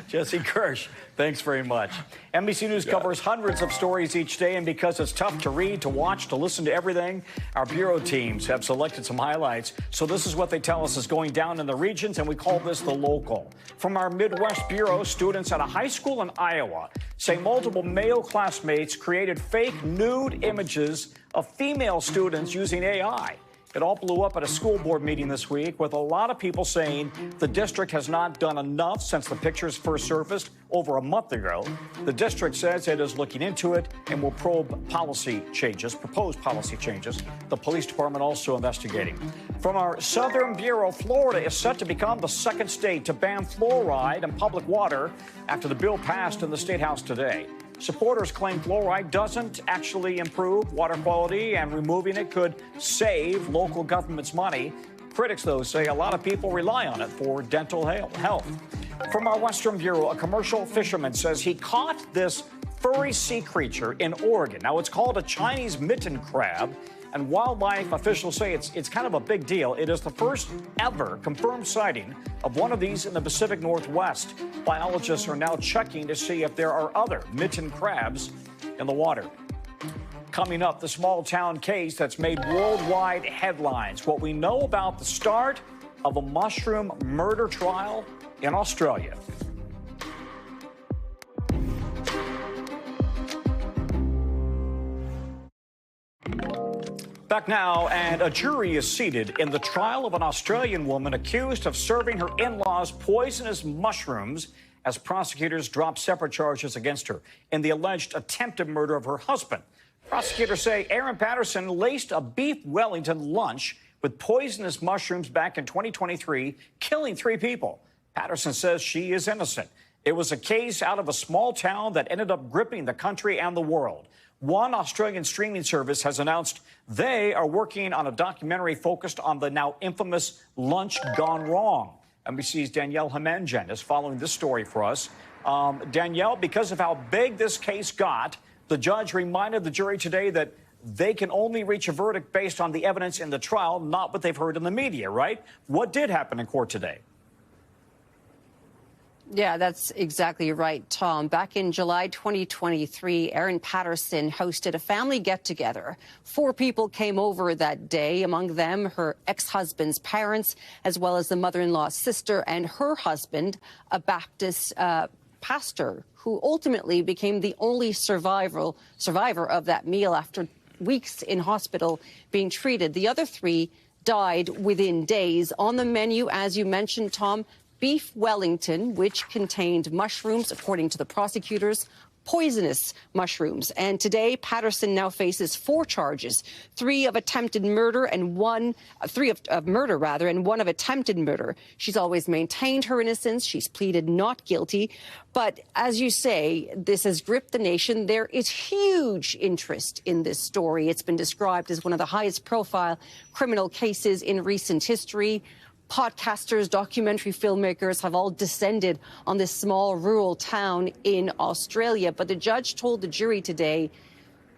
Jesse Kirsch, thanks very much. NBC News covers hundreds of stories each day, and because it's tough to read, to watch, to listen to everything, our bureau teams have selected some highlights. So this is what they tell us is going down in the regions, and we call this the local. From our Midwest Bureau, students at a high school in Iowa say multiple male classmates created fake nude images of female students using AI. It all blew up at a school board meeting this week, with a lot of people saying the district has not done enough since the pictures first surfaced over a month ago. The district says it is looking into it and will probe policy changes, proposed policy changes. The police department also investigating. From our Southern Bureau, Florida is set to become the second state to ban fluoride in public water after the bill passed in the State House today. Supporters claim fluoride doesn't actually improve water quality, and removing it could save local governments money. Critics, though, say a lot of people rely on it for dental health. From our Western Bureau, a commercial fisherman says he caught this furry sea creature in Oregon. Now, it's called a Chinese mitten crab, and wildlife officials say it's kind of a big deal. It is the first ever confirmed sighting of one of these in the Pacific Northwest. Biologists are now checking to see if there are other mitten crabs in the water. Coming up, the small town case that's made worldwide headlines. What we know about the start of a mushroom murder trial in Australia. Back now, and a jury is seated in the trial of an Australian woman accused of serving her in-laws poisonous mushrooms as prosecutors drop separate charges against her in the alleged attempted murder of her husband. Prosecutors say Erin Patterson laced a beef Wellington lunch with poisonous mushrooms back in 2023, killing 3 people. Patterson says she is innocent. It was a case out of a small town that ended up gripping the country and the world. One Australian streaming service has announced they are working on a documentary focused on the now infamous lunch gone wrong. NBC's Danielle Hemenjen is following this story for us. Danielle, because of how big this case got, the judge reminded the jury today that they can only reach a verdict based on the evidence in the trial, not what they've heard in the media, right? What did happen in court today? Yeah, that's exactly right, Tom. Back in July 2023, Erin Patterson hosted a family get-together. 4 people came over that day, among them her ex-husband's parents, as well as the mother-in-law's sister and her husband, a Baptist pastor, who ultimately became the only survivor of that meal after weeks in hospital being treated. The other 3 died within days. On the menu, as you mentioned, Tom, beef Wellington, which contained mushrooms, according to the prosecutors, poisonous mushrooms. And today, Patterson now faces 4 charges, 3 of attempted murder and 1 of murder, and 1 of attempted murder. She's always maintained her innocence. She's pleaded not guilty. But as you say, this has gripped the nation. There is huge interest in this story. It's been described as one of the highest profile criminal cases in recent history. Podcasters, documentary filmmakers have all descended on this small rural town in Australia. But the judge told the jury today,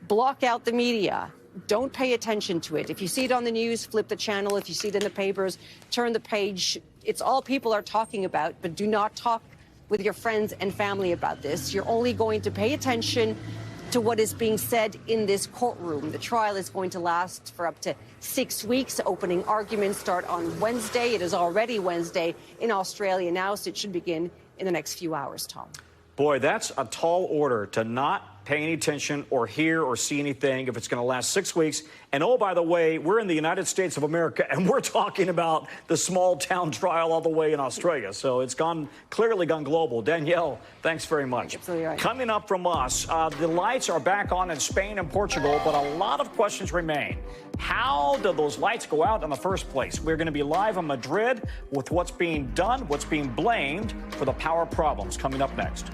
block out the media. Don't pay attention to it. If you see it on the news, flip the channel. If you see it in the papers, turn the page. It's all people are talking about, but do not talk with your friends and family about this. You're only going to pay attention to what is being said in this courtroom. The trial is going to last for up to 6 weeks. Opening arguments start on Wednesday. It is already Wednesday in Australia now, so it should begin in the next few hours, Tom. Boy, that's a tall order to not pay any attention or hear or see anything if it's going to last 6 weeks. And oh, by the way, we're in the United States of America, and we're talking about the small town trial all the way in Australia. So it's clearly gone global. Danielle, thanks very much. Absolutely right. Coming up from us, the lights are back on in Spain and Portugal, but a lot of questions remain. How do those lights go out in the first place? We're going to be live in Madrid with what's being done, what's being blamed for the power problems. Coming up next.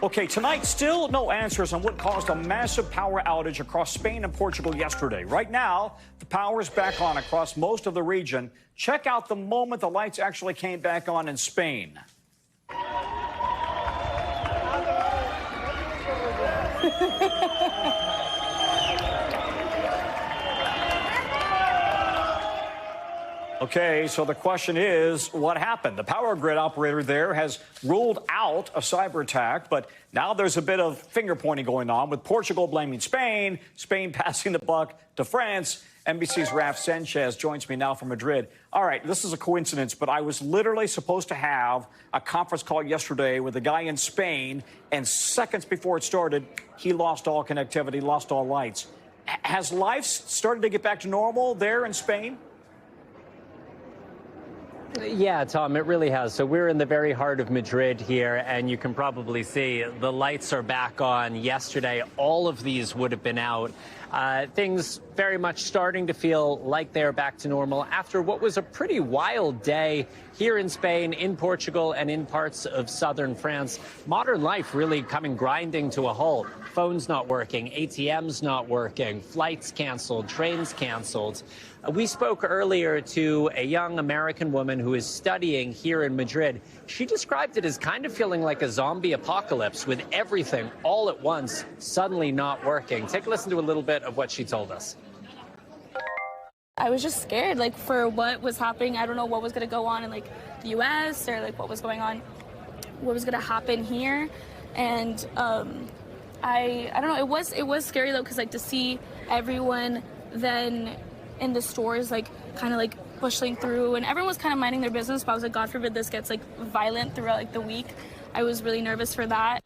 Okay, tonight, still no answers on what caused a massive power outage across Spain and Portugal yesterday. Right now, the power is back on across most of the region. Check out the moment the lights actually came back on in Spain. Okay, so the question is, what happened? The power grid operator there has ruled out a cyber attack, but now there's a bit of finger-pointing going on, with Portugal blaming Spain, Spain passing the buck to France. NBC's Raf Sanchez joins me now from Madrid. All right, this is a coincidence, but I was literally supposed to have a conference call yesterday with a guy in Spain, and seconds before it started, he lost all connectivity, lost all lights. Has life started to get back to normal there in Spain? Yeah, Tom, it really has. So we're in the very heart of Madrid here, and you can probably see the lights are back on. Yesterday, all of these would have been out. Things very much starting to feel like they're back to normal after what was a pretty wild day here in Spain, in Portugal, and in parts of southern France. Modern life really coming grinding to a halt. Phones not working, ATMs not working, flights canceled, trains canceled. We spoke earlier to a young American woman who is studying here in Madrid. She described it as kind of feeling like a zombie apocalypse, with everything all at once suddenly not working. Take a listen to a little bit of what she told us. I was just scared, like, for what was happening. I don't know what was going to go on in, like, the U.S. or, like, what was going on, what was going to happen here. And I don't know. It was scary, though, because, like, to see everyone then in the stores, like, kind of, like, pushing through, and everyone was kind of minding their business, but I was like, God forbid this gets, like, violent throughout, like, the week. I was really nervous for that.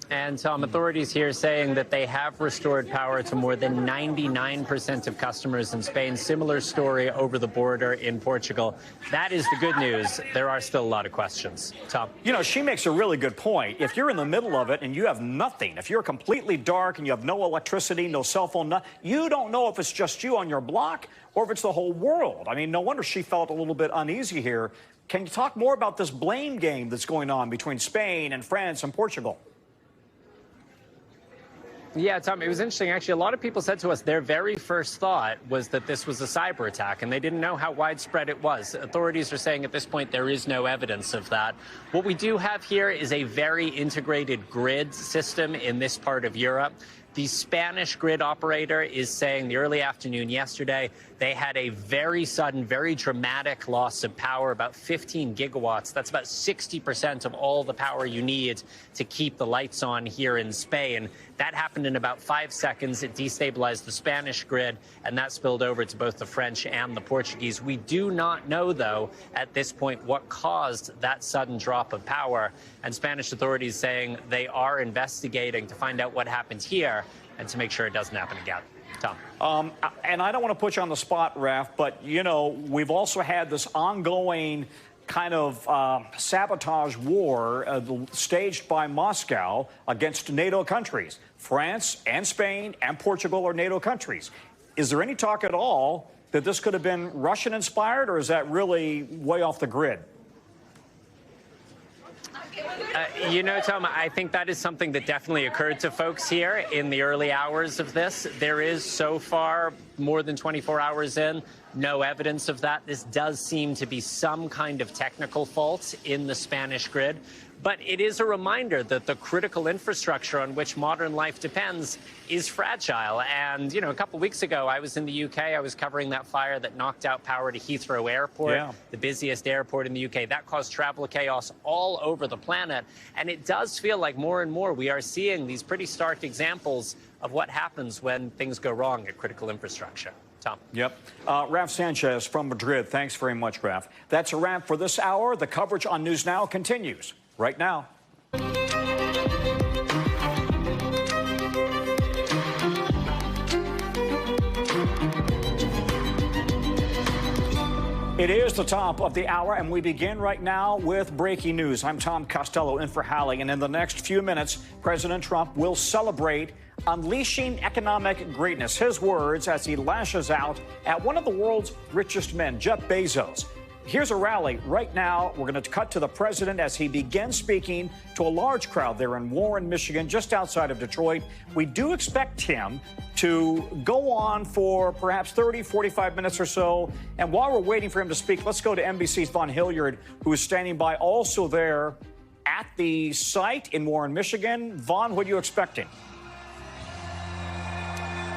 And Tom, authorities here saying that they have restored power to more than 99% of customers in Spain. Similar story over the border in Portugal. That is the good news. There are still a lot of questions. Tom? You know, she makes a really good point. If you're in the middle of it and you have nothing, if you're completely dark and you have no electricity, no cell phone, you don't know if it's just you on your block or if it's the whole world. I mean, no wonder she felt a little bit uneasy here. Can you talk more about this blame game that's going on between Spain and France and Portugal? Yeah, Tom, it was interesting. Actually, a lot of people said to us their very first thought was that this was a cyber attack, and they didn't know how widespread it was. Authorities are saying at this point there is no evidence of that. What we do have here is a very integrated grid system in this part of Europe. The Spanish grid operator is saying the early afternoon yesterday they had a very sudden, very dramatic loss of power, about 15 gigawatts. That's about 60% of all the power you need to keep the lights on here in Spain. That happened in about 5 seconds. It destabilized the Spanish grid, and that spilled over to both the French and the Portuguese. We do not know, though, at this point, what caused that sudden drop of power. And Spanish authorities saying they are investigating to find out what happened here and to make sure it doesn't happen again. Tom. And I don't want to put you on the spot, Raf, but, you know, we've also had this ongoing kind of sabotage war staged by Moscow against NATO countries. France and Spain and Portugal are NATO countries. Is there any talk at all that this could have been Russian-inspired, or is that really way off the grid? You know, Tom, I think that is something that definitely occurred to folks here in the early hours of this. There is, so far, more than 24 hours in, no evidence of that. This does seem to be some kind of technical fault in the Spanish grid. But it is a reminder that the critical infrastructure on which modern life depends is fragile. And, you know, a couple weeks ago, I was in the UK. I was covering that fire that knocked out power to Heathrow Airport, the busiest airport in the UK. That caused travel chaos all over the planet. And it does feel like more and more we are seeing these pretty stark examples of what happens when things go wrong at critical infrastructure. Tom. Yep. Raf Sanchez from Madrid. Thanks very much, Raf. That's a wrap for this hour. The coverage on News Now continues right now. It is the top of the hour, and we begin right now with breaking news. I'm Tom Costello in for Hallie, and in the next few minutes, President Trump will celebrate unleashing economic greatness. His words as he lashes out at one of the world's richest men, Jeff Bezos. Here's a rally right now. We're going to cut to the president as he begins speaking to a large crowd there in Warren, Michigan, just outside of Detroit. We do expect him to go on for perhaps 30, 45 minutes or so. And while we're waiting for him to speak, let's go to NBC's Vaughn Hilliard, who is standing by also there at the site in Warren, Michigan. Vaughn, what are you expecting?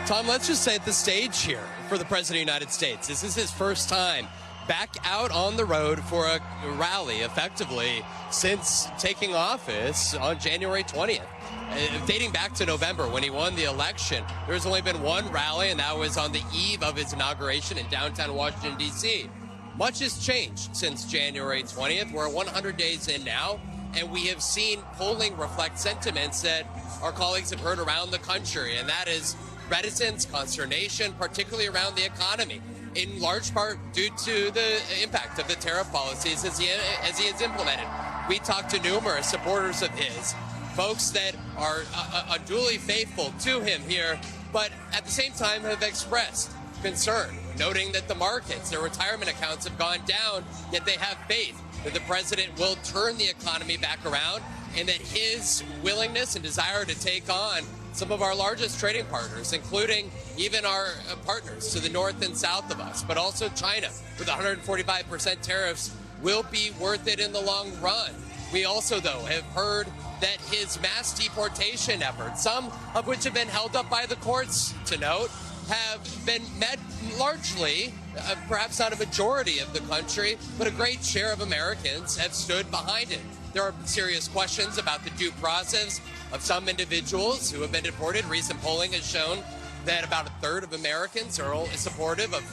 Tom, let's just set the stage here for the President of the United States. This is his first time back out on the road for a rally, effectively, since taking office on January 20th. Dating back to November when he won the election, there's only been one rally, and that was on the eve of his inauguration in downtown Washington, D.C. Much has changed since January 20th. We're 100 days in now, and we have seen polling reflect sentiments that our colleagues have heard around the country, and that is reticence, consternation, particularly around the economy, in large part due to the impact of the tariff policies as he has implemented. We talked to numerous supporters of his, folks that are unduly faithful to him here, but at the same time have expressed concern, noting that the markets, their retirement accounts have gone down, yet they have faith that the president will turn the economy back around, and that his willingness and desire to take on some of our largest trading partners, including even our partners to the north and south of us, but also China with 145% tariffs, will be worth it in the long run. We also, though, have heard that his mass deportation efforts, some of which have been held up by the courts, to note, have been met largely, perhaps not a majority of the country, but a great share of Americans have stood behind it. There are serious questions about the due process of some individuals who have been deported. Recent polling has shown that about a third of Americans are supportive of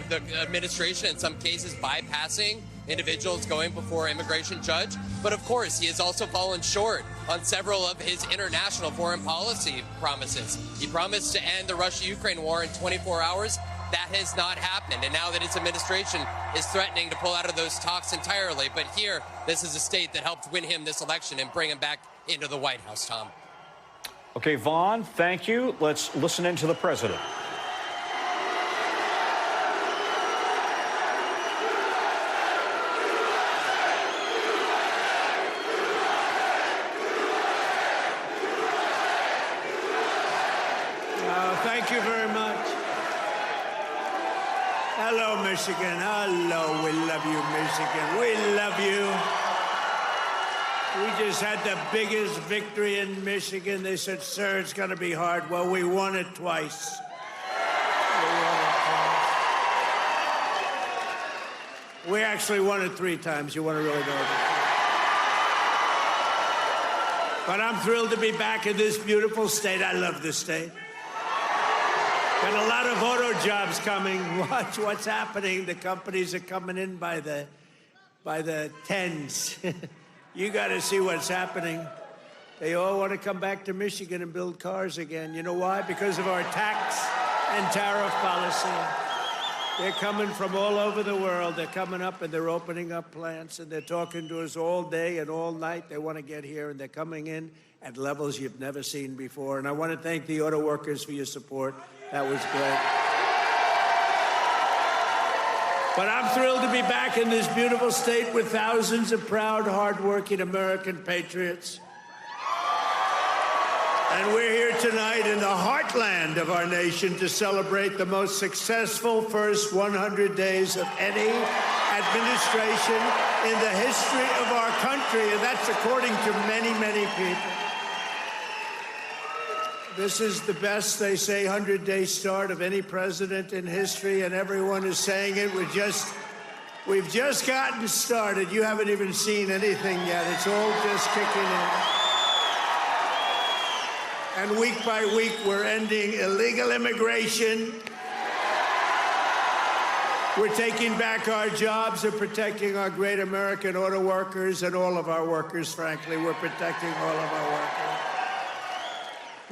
the administration, in some cases bypassing individuals going before an immigration judge. But of course, he has also fallen short on several of his international foreign policy promises. He promised to end the Russia-Ukraine war in 24 hours. That has not happened. And now that his administration is threatening to pull out of those talks entirely. But here, this is a state that helped win him this election and bring him back into the White House, Tom. Okay, Vaughn, thank you. Let's listen in to the president. Thank you very much. Hello, Michigan. Hello. We love you, Michigan. We love you. We just had the biggest victory in Michigan. They said, sir, it's going to be hard. Well, we won it twice. We actually won it 3 times. You want to really know that? But I'm thrilled to be back in this beautiful state. I love this state. Got a lot of auto jobs coming. Watch what's happening. The companies are coming in by the tens. You got to see what's happening. They all want to come back to Michigan and build cars again. You know why? Because of our tax and tariff policy. They're coming from all over the world. They're coming up and they're opening up plants and they're talking to us all day and all night. They want to get here and they're coming in at levels you've never seen before. And I want to thank the auto workers for your support. That was great. But I'm thrilled to be back in this beautiful state with thousands of proud, hardworking American patriots. And we're here tonight in the heartland of our nation to celebrate the most successful first 100 days of any administration in the history of our country, and that's according to many, many people. This is the best, they say, 100-day start of any president in history, and everyone is saying it. We've just gotten started. You haven't even seen anything yet. It's all just kicking in. And week by week, we're ending illegal immigration. We're taking back our jobs and protecting our great American auto workers and all of our workers, frankly. We're protecting all of our workers.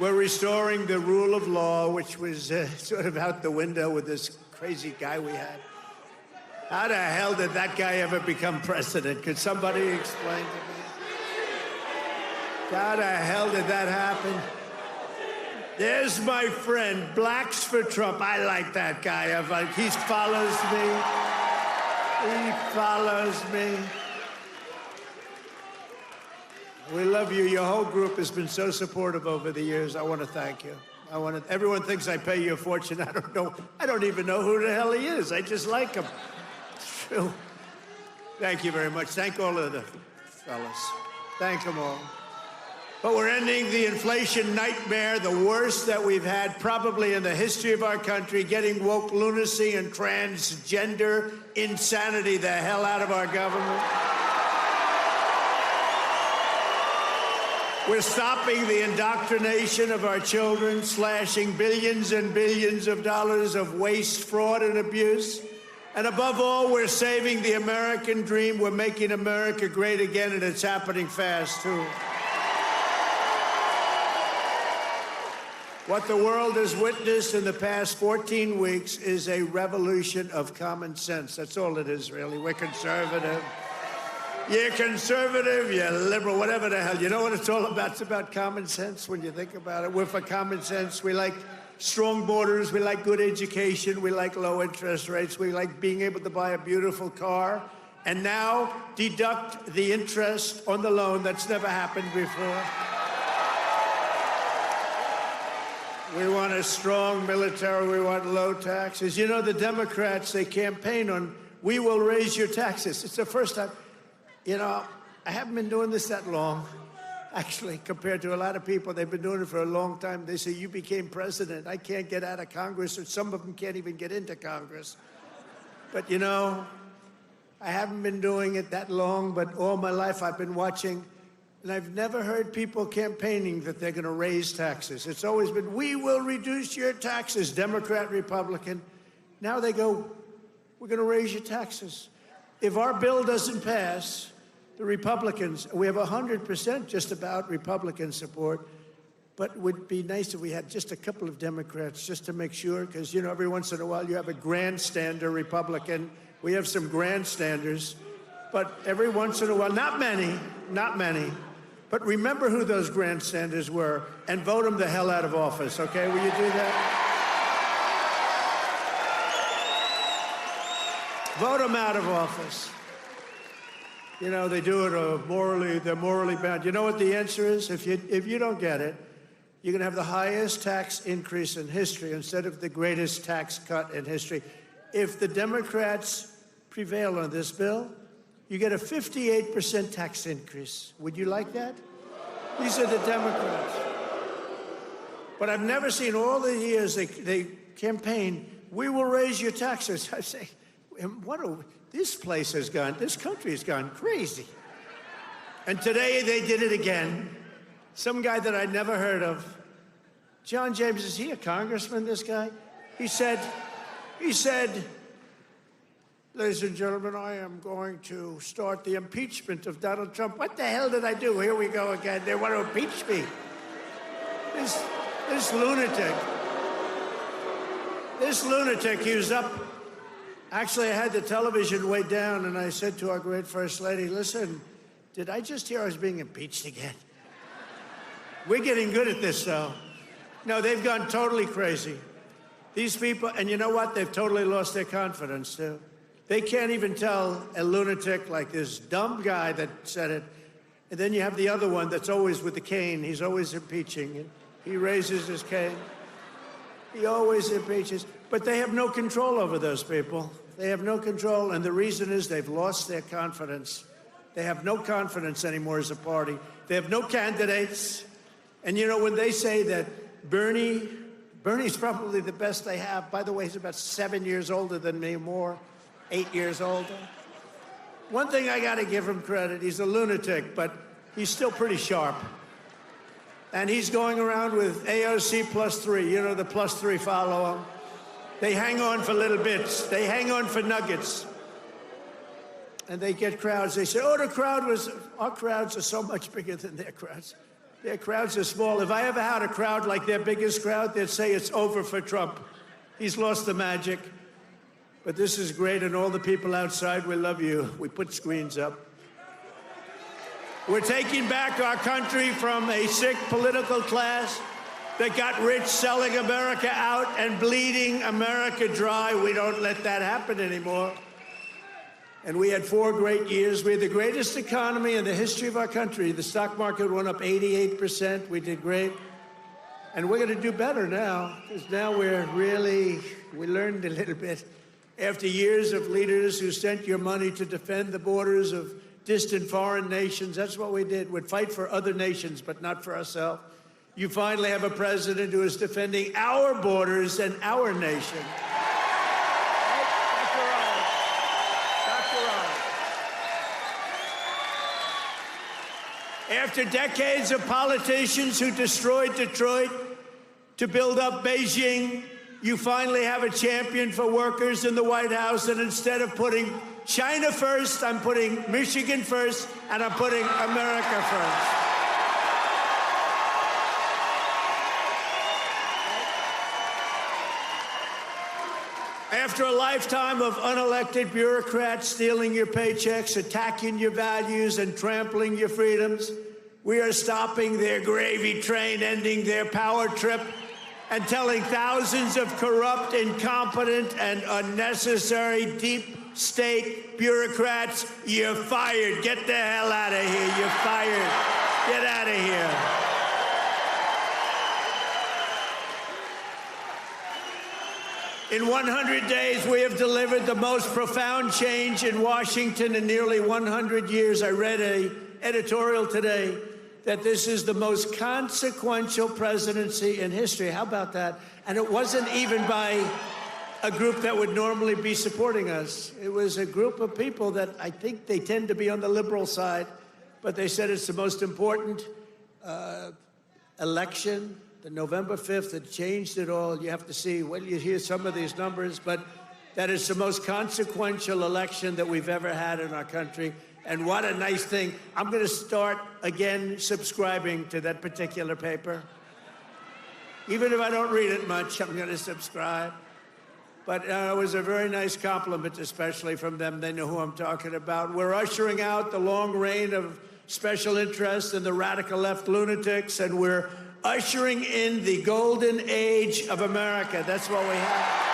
We're restoring the rule of law, which was sort of out the window with this crazy guy we had. How the hell did that guy ever become president? Could somebody explain to me? How the hell did that happen? There's my friend, Blacks for Trump. I like that guy. He follows me. He follows me. We love you. Your whole group has been so supportive over the years. I want to thank you. Everyone thinks I pay you a fortune. I don't know. I don't even know who the hell he is. I just like him. It's true. Thank you very much. Thank all of the fellas. Thank them all. But we're ending the inflation nightmare, the worst that we've had probably in the history of our country, getting woke lunacy and transgender insanity the hell out of our government. We're stopping the indoctrination of our children, slashing billions and billions of dollars of waste, fraud, and abuse. And above all, we're saving the American dream. We're making America great again, and it's happening fast, too. What the world has witnessed in the past 14 weeks is a revolution of common sense. That's all it is, really. We're conservative. You're conservative, you're liberal, whatever the hell. You know what it's all about? It's about common sense when you think about it. We're for common sense. We like strong borders. We like good education. We like low interest rates. We like being able to buy a beautiful car. And now deduct the interest on the loan. That's never happened before. We want a strong military. We want low taxes. You know, the Democrats, they campaign on, we will raise your taxes. It's the first time. You know, I haven't been doing this that long, actually, compared to a lot of people. They've been doing it for a long time. They say, you became president. I can't get out of Congress, or some of them can't even get into Congress. But, you know, I haven't been doing it that long, but all my life I've been watching. And I've never heard people campaigning that they're going to raise taxes. It's always been, we will reduce your taxes, Democrat, Republican. Now they go, we're going to raise your taxes. If our bill doesn't pass, the Republicans, we have 100% just about Republican support, but it would be nice if we had just a couple of Democrats just to make sure, because, you know, every once in a while you have a grandstander Republican. We have some grandstanders, but every once in a while, not many, but remember who those grandstanders were and vote them the hell out of office, okay? Will you do that? Vote them out of office. You know, they do it they're morally bound. You know what the answer is? If you don't get it, you're going to have the highest tax increase in history instead of the greatest tax cut in history. If the Democrats prevail on this bill, you get a 58% tax increase. Would you like that? These are the Democrats. But I've never seen all the years they campaign, we will raise your taxes. I say, this country has gone crazy. And today they did it again. Some guy that I'd never heard of. John James, is he a congressman, this guy? He said, ladies and gentlemen, I am going to start the impeachment of Donald Trump. What the hell did I do? Here we go again. They want to impeach me. This lunatic, he was up. Actually, I had the television way down, and I said to our great First Lady, listen, did I just hear I was being impeached again? We're getting good at this, though. No, they've gone totally crazy. These people, and you know what? They've totally lost their confidence, too. They can't even tell a lunatic like this dumb guy that said it. And then you have the other one that's always with the cane. He's always impeaching. He raises his cane. He always impeaches. But they have no control over those people. They have no control, and the reason is they've lost their confidence. They have no confidence anymore as a party. They have no candidates. And, you know, when they say that Bernie's probably the best they have. By the way, he's about 7 years older than me, more, 8 years older. One thing I got to give him credit, he's a lunatic, but he's still pretty sharp. And he's going around with AOC +3. You know, the +3 follow him. They hang on for little bits. They hang on for nuggets. And they get crowds. They say, oh, our crowds are so much bigger than their crowds. Their crowds are small. If I ever had a crowd like their biggest crowd, they'd say it's over for Trump. He's lost the magic. But this is great, and all the people outside, we love you. We put screens up. We're taking back our country from a sick political class that got rich selling America out and bleeding America dry. We don't let that happen anymore. And we had 4 great years. We had the greatest economy in the history of our country. The stock market went up 88%. We did great. And we're going to do better now, because now we learned a little bit. After years of leaders who sent your money to defend the borders of distant foreign nations, that's what we did. We'd fight for other nations, but not for ourselves. You finally have a president who is defending our borders and our nation. After decades of politicians who destroyed Detroit to build up Beijing, you finally have a champion for workers in the White House, and instead of putting China first, I'm putting Michigan first, and I'm putting America first. After a lifetime of unelected bureaucrats stealing your paychecks, attacking your values, and trampling your freedoms, we are stopping their gravy train, ending their power trip, and telling thousands of corrupt, incompetent, and unnecessary deep state bureaucrats, you're fired. Get the hell out of here. You're fired. Get out of here. In 100 days, we have delivered the most profound change in Washington in nearly 100 years. I read an editorial today that this is the most consequential presidency in history. How about that? And it wasn't even by a group that would normally be supporting us. It was a group of people that I think they tend to be on the liberal side, but they said it's the most important election. The November 5th, it changed it all. You have to see, well, you hear some of these numbers, but that is the most consequential election that we've ever had in our country. And what a nice thing. I'm going to start again subscribing to that particular paper. Even if I don't read it much, I'm going to subscribe. But it was a very nice compliment, especially from them. They know who I'm talking about. We're ushering out the long reign of special interests and the radical left lunatics, and we're ushering in the golden age of America. That's what we have.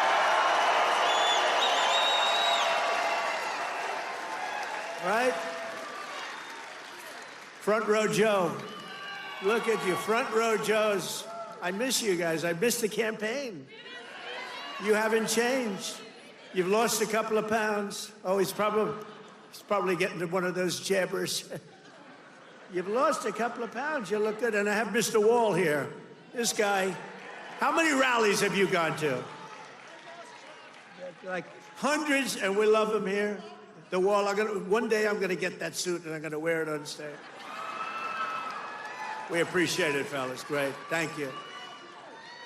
Right? Front row Joe. Look at you, front row Joes. I miss you guys. I miss the campaign. You haven't changed. You've lost a couple of pounds. Oh, he's probably getting to one of those jabbers. You've lost a couple of pounds. You look good. And I have Mr. Wall here. This guy. How many rallies have you gone to? Like hundreds, and we love him here. The Wall. One day I'm going to get that suit and I'm going to wear it on stage. We appreciate it, fellas. Great. Thank you.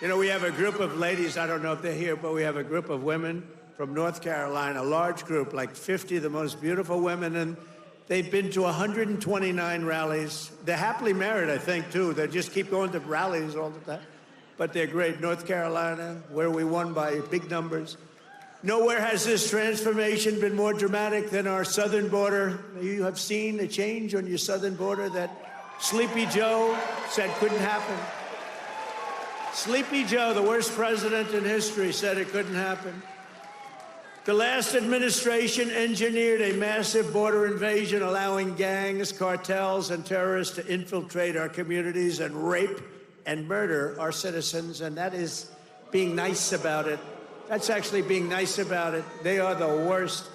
You know, we have a group of ladies, I don't know if they're here, but we have a group of women from North Carolina, a large group, like 50 of the most beautiful women, and they've been to 129 rallies. They're happily married, I think, too. They just keep going to rallies all the time. But they're great. North Carolina, where we won by big numbers. Nowhere has this transformation been more dramatic than our southern border. You have seen a change on your southern border that Sleepy Joe said couldn't happen. Sleepy Joe, the worst president in history, said it couldn't happen. The last administration engineered a massive border invasion, allowing gangs, cartels, and terrorists to infiltrate our communities and rape and murder our citizens, and that is being nice about it. That's actually being nice about it. They are the worst.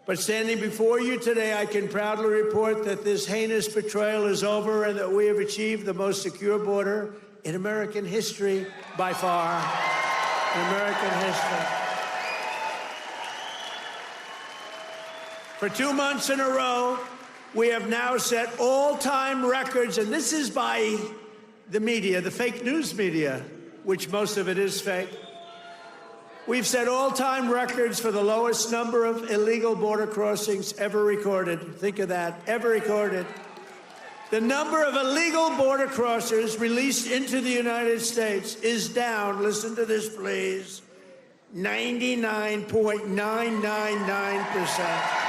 But standing before you today, I can proudly report that this heinous betrayal is over and that we have achieved the most secure border in American history by far. In American history. For 2 months in a row, we have now set all-time records, and this is by the media, the fake news media, which most of it is fake. We've set all-time records for the lowest number of illegal border crossings ever recorded. Think of that, ever recorded. The number of illegal border crossers released into the United States is down, listen to this please, 99.999%.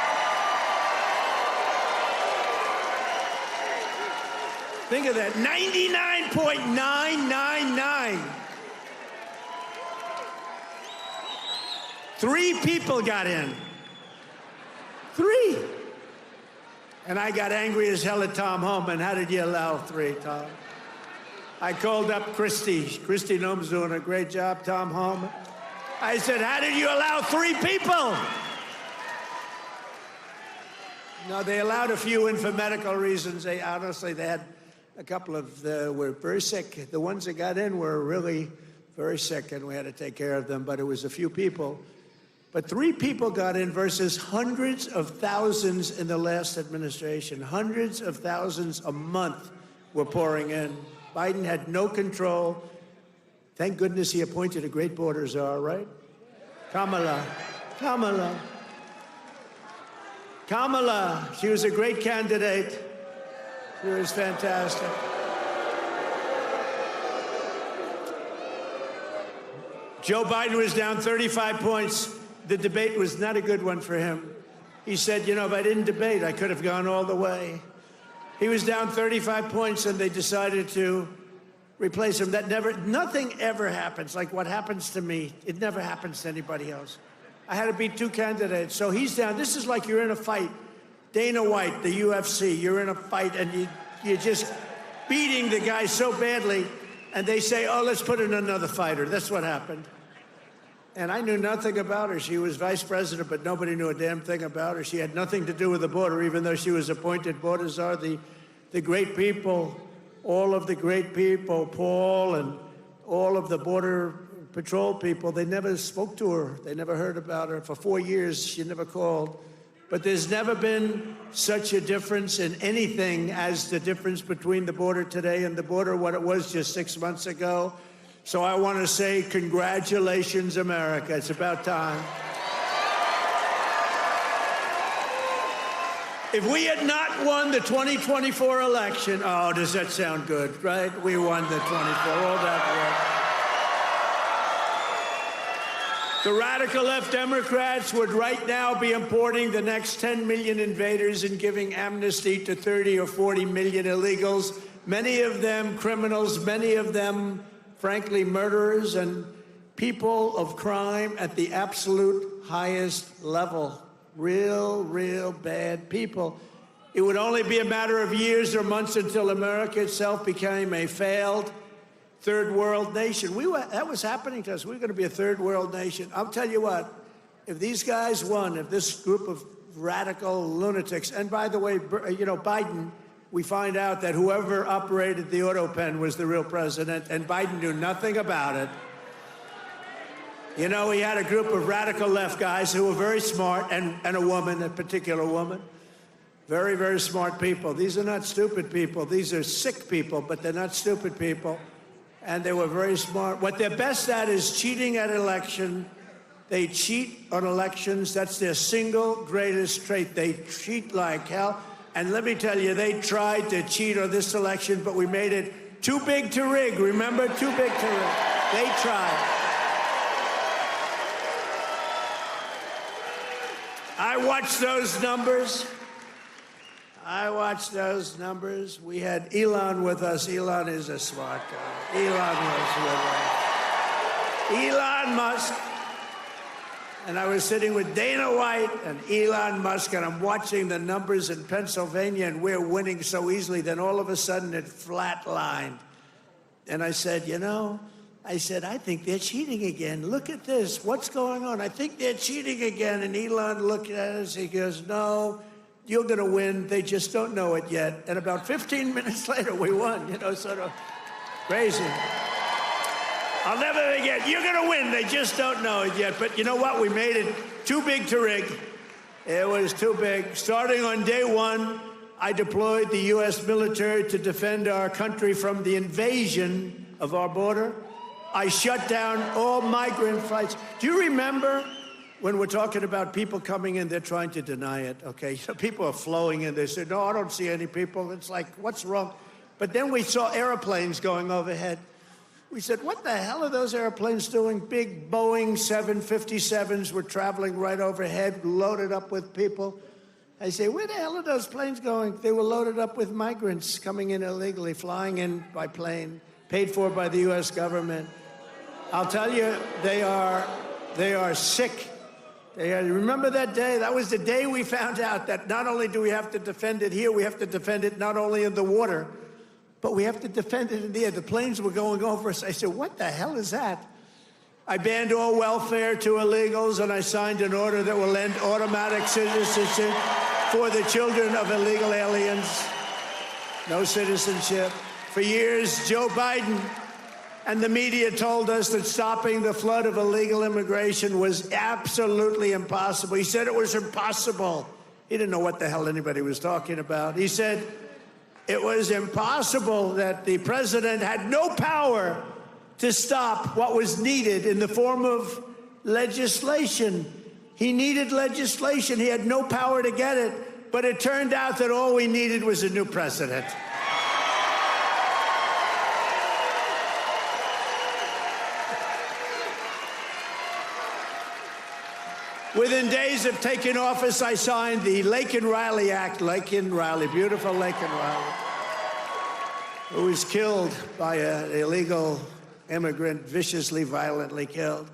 Think of that, 99.999. 3 people got in. 3. And I got angry as hell at Tom Homan. How did you allow 3, Tom? I called up Christy. Christy Noem's doing a great job, Tom Homan. I said, how did you allow 3 people? No, they allowed a few in for medical reasons. They had a couple of were very sick. The ones that got in were really very sick, and we had to take care of them, but it was a few people. But 3 people got in versus hundreds of thousands in the last administration. Hundreds of thousands a month were pouring in. Biden had no control. Thank goodness he appointed a great border czar, right? Kamala. She was a great candidate. She was fantastic. Joe Biden was down 35 points. The debate was not a good one for him. He said, if I didn't debate, I could have gone all the way. He was down 35 points, and they decided to replace him. Nothing ever happens like what happens to me. It never happens to anybody else. I had to beat 2 candidates, so he's down. This is like you're in a fight. Dana White, the UFC, you're in a fight, and you're just beating the guy so badly, and they say, oh, let's put in another fighter. That's what happened. And I knew nothing about her. She was vice president, but nobody knew a damn thing about her. She had nothing to do with the border, even though she was appointed border czar. The great people, all of the great people, Paul and all of the Border Patrol people, they never spoke to her. They never heard about her. For 4 years, she never called. But there's never been such a difference in anything as the difference between the border today and the border what it was just 6 months ago. So I want to say congratulations, America. It's about time. If we had not won the 2024 election, oh, does that sound good, right? We won the 24, all that work. The radical left Democrats would right now be importing the next 10 million invaders and giving amnesty to 30 or 40 million illegals, many of them criminals, many of them frankly, murderers and people of crime at the absolute highest level. Real bad people. It would only be a matter of years or months until America itself became a failed third world nation. That was happening to us. We were going to be a third world nation. I'll tell you what, if these guys won, if this group of radical lunatics, and by the way, Biden, we find out that whoever operated the auto pen was the real president, and Biden knew nothing about it. He had a group of radical left guys who were very smart, and a woman, a particular woman. Very, very smart people. These are not stupid people. These are sick people, but they're not stupid people. And they were very smart. What they're best at is cheating at election. They cheat on elections. That's their single greatest trait. They cheat like hell. And let me tell you, they tried to cheat on this election, but we made it too big to rig. Remember? Too big to rig. They tried. I watched those numbers. We had Elon with us. Elon is a smart guy. Elon was with us. Elon Musk. And I was sitting with Dana White and Elon Musk, and I'm watching the numbers in Pennsylvania, and we're winning so easily. Then all of a sudden, it flatlined. And I said, you know, I think they're cheating again. Look at this. What's going on? I think they're cheating again. And Elon looked at us. He goes, no, you're going to win. They just don't know it yet. And about 15 minutes later, we won, you know, sort of crazy. I'll never forget. You're going to win. They just don't know it yet. But you know what? We made it too big to rig. It was too big. Starting on day one, I deployed the U.S. military to defend our country from the invasion of our border. I shut down all migrant flights. Do you remember when we're talking about people coming in, they're trying to deny it, okay? So people are flowing in. They say, no, I don't see any people. It's like, what's wrong? But then we saw airplanes going overhead. We said, what the hell are those airplanes doing? Big Boeing 757s were traveling right overhead, loaded up with people. I say, where the hell are those planes going? They were loaded up with migrants coming in illegally, flying in by plane, paid for by the U.S. government. I'll tell you, they are sick. Remember that day? That was the day we found out that not only do we have to defend it here, we have to defend it not only in the water, but we have to defend it in the air. The planes were going over us. I said, what the hell is that? I banned all welfare to illegals, and I signed an order that will end automatic citizenship for the children of illegal aliens. No citizenship. For years, Joe Biden and the media told us that stopping the flood of illegal immigration was absolutely impossible. He said it was impossible. He didn't know what the hell anybody was talking about. He said it was impossible, that the president had no power to stop what was needed in the form of legislation. He needed legislation. He had no power to get it. But it turned out that all we needed was a new president. Within days of taking office, I signed the Laken Riley Act. Laken Riley, beautiful Laken Riley, who was killed by an illegal immigrant, viciously, violently killed.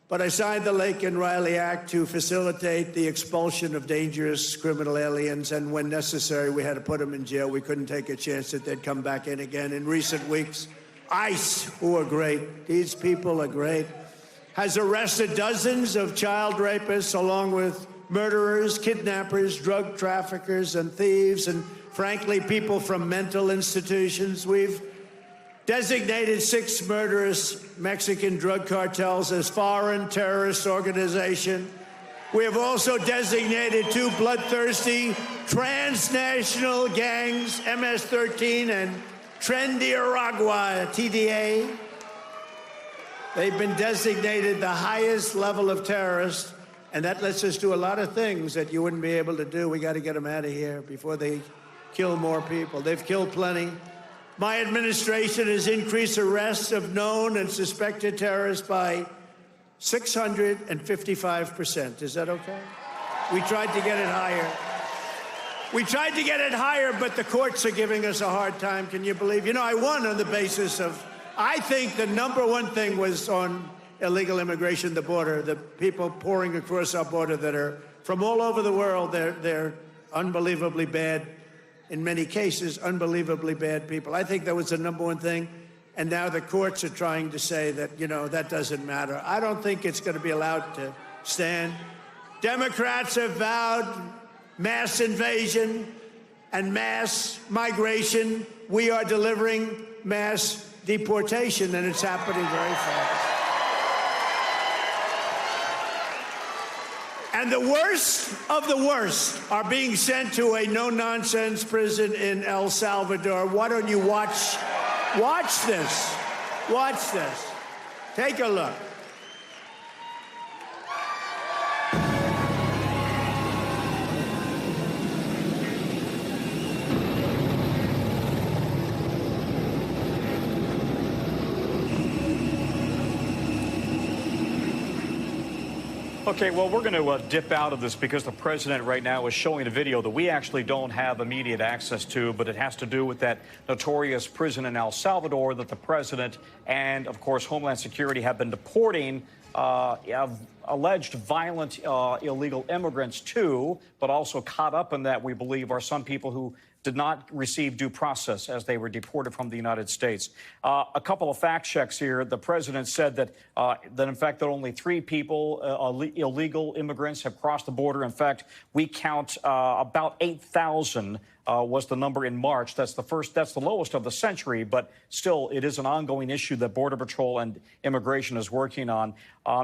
But I signed the Laken Riley Act to facilitate the expulsion of dangerous criminal aliens, and when necessary, we had to put them in jail. We couldn't take a chance that they'd come back in again. In recent weeks, ICE, who are great, these people are great, has arrested dozens of child rapists, along with murderers, kidnappers, drug traffickers, and thieves, and frankly, people from mental institutions. We've designated 6 murderous Mexican drug cartels as foreign terrorist organizations. We have also designated 2 bloodthirsty transnational gangs, MS-13 and Trendiaragua, TDA. They've been designated the highest level of terrorists, and that lets us do a lot of things that you wouldn't be able to do. We got to get them out of here before they kill more people. They've killed plenty. My administration has increased arrests of known and suspected terrorists by 655%. Is that okay? We tried to get it higher. We tried to get it higher, but the courts are giving us a hard time. Can you believe? You know, I won on the basis of, I think the number one thing was on illegal immigration, the border, the people pouring across our border that are from all over the world. They're unbelievably bad, in many cases, unbelievably bad people. I think that was the number one thing. And now the courts are trying to say that, you know, that doesn't matter. I don't think it's going to be allowed to stand. Democrats have vowed mass invasion and mass migration. We are delivering mass deportation, and it's happening very fast. And the worst of the worst are being sent to a no-nonsense prison in El Salvador. Why don't you watch this? Watch this. Take a look. Okay, well, we're going to dip out of this because the president right now is showing a video that we actually don't have immediate access to, but it has to do with that notorious prison in El Salvador that the president and, of course, Homeland Security have been deporting alleged violent illegal immigrants to, but also caught up in that, we believe, are some people who did not receive due process as they were deported from the United States. A couple of fact checks here. The president said that in fact, that only 3 people, illegal immigrants, have crossed the border. In fact, we count about 8,000 was the number in March. That's the lowest of the century, but still, it is an ongoing issue that Border Patrol and immigration is working on.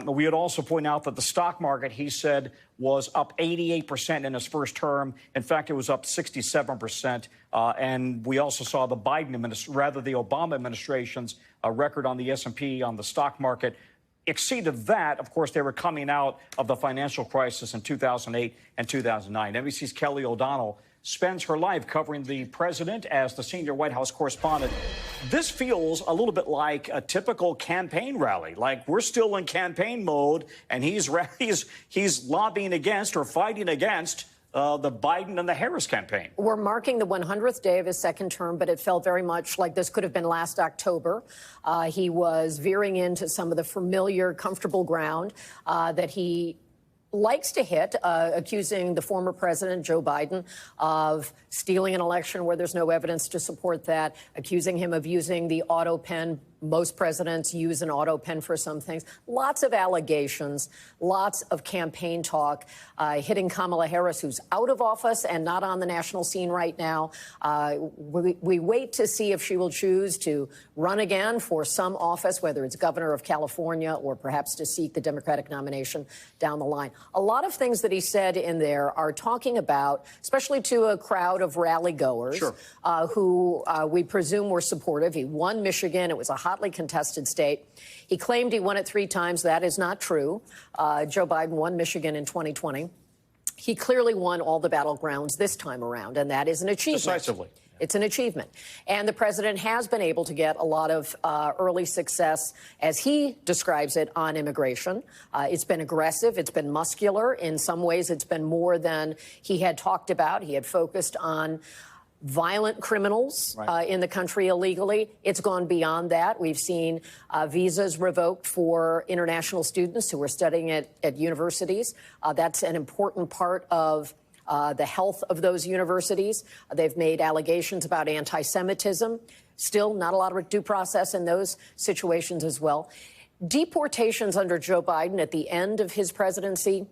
We would also point out that the stock market, he said, was up 88% in his first term. In fact, it was up 67%. And we also saw the the Obama administration's record on the S&P on the stock market exceeded that. Of course, they were coming out of the financial crisis in 2008 and 2009. NBC's Kelly O'Donnell spends her life covering the president as the senior White House correspondent. This feels a little bit like a typical campaign rally. Like, we're still in campaign mode, and he's lobbying against or fighting against the Biden and the Harris campaign. We're marking the 100th day of his second term, but it felt very much like this could have been last October. He was veering into some of the familiar, comfortable ground that he likes to hit, accusing the former president, Joe Biden, of stealing an election where there's no evidence to support that, accusing him of using the auto pen. Most presidents use an auto pen for some things. Lots of allegations, lots of campaign talk, hitting Kamala Harris, who's out of office and not on the national scene right now. We wait to see if she will choose to run again for some office, whether it's governor of California or perhaps to seek the Democratic nomination down the line. A lot of things that he said in there are talking about, especially to a crowd of rally goers, sure, who we presume were supportive. He won Michigan. It was a hotly contested state. He claimed he won it 3 times. That is not true. Joe Biden won Michigan in 2020. He clearly won all the battlegrounds this time around, and that is an achievement. Decisively. It's an achievement. And the president has been able to get a lot of early success, as he describes it, on immigration. It's been aggressive. It's been muscular. In some ways, it's been more than he had talked about. He had focused on violent criminals in the country illegally. It's gone beyond that. We've seen visas revoked for international students who are studying at universities. That's an important part of the health of those universities. They've made allegations about antisemitism. Still not a lot of due process in those situations as well. Deportations under Joe Biden at the end of his presidency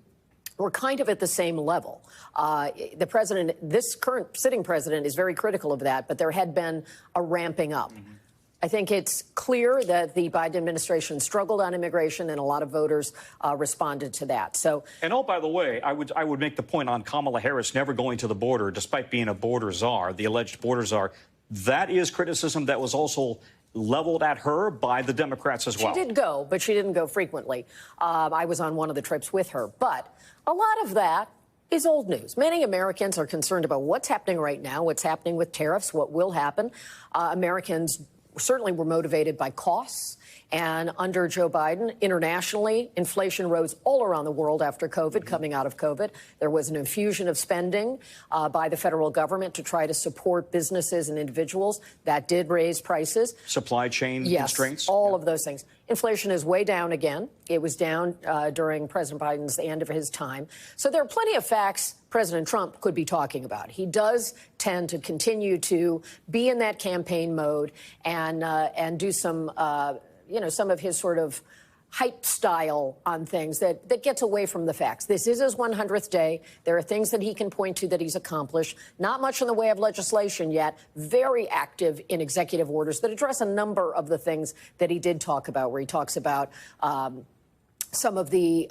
were kind of at the same level. The president, this current sitting president, is very critical of that, but there had been a ramping up. Mm-hmm. I think it's clear that the Biden administration struggled on immigration, and a lot of voters responded to that. So, and oh, by the way, I would make the point on Kamala Harris never going to the border, despite being a border czar, the alleged border czar. That is criticism that was also leveled at her by the Democrats as well. She did go, but she didn't go frequently. I was on one of the trips with her, but a lot of that is old news. Many Americans are concerned about what's happening right now, what's happening with tariffs, what will happen. Americans certainly were motivated by costs. And under Joe Biden, internationally, inflation rose all around the world after COVID, coming out of COVID. There was an infusion of spending by the federal government to try to support businesses and individuals. That did raise prices. Supply chain constraints. All of those things. Inflation is way down again. It was down during President Biden's end of his time. So there are plenty of facts President Trump could be talking about. He does tend to continue to be in that campaign mode and do some some of his sort of hype style on things that gets away from the facts. This is his 100th day. There are things that he can point to that he's accomplished. Not much in the way of legislation yet. Very active in executive orders that address a number of the things that he did talk about, where he talks about some of the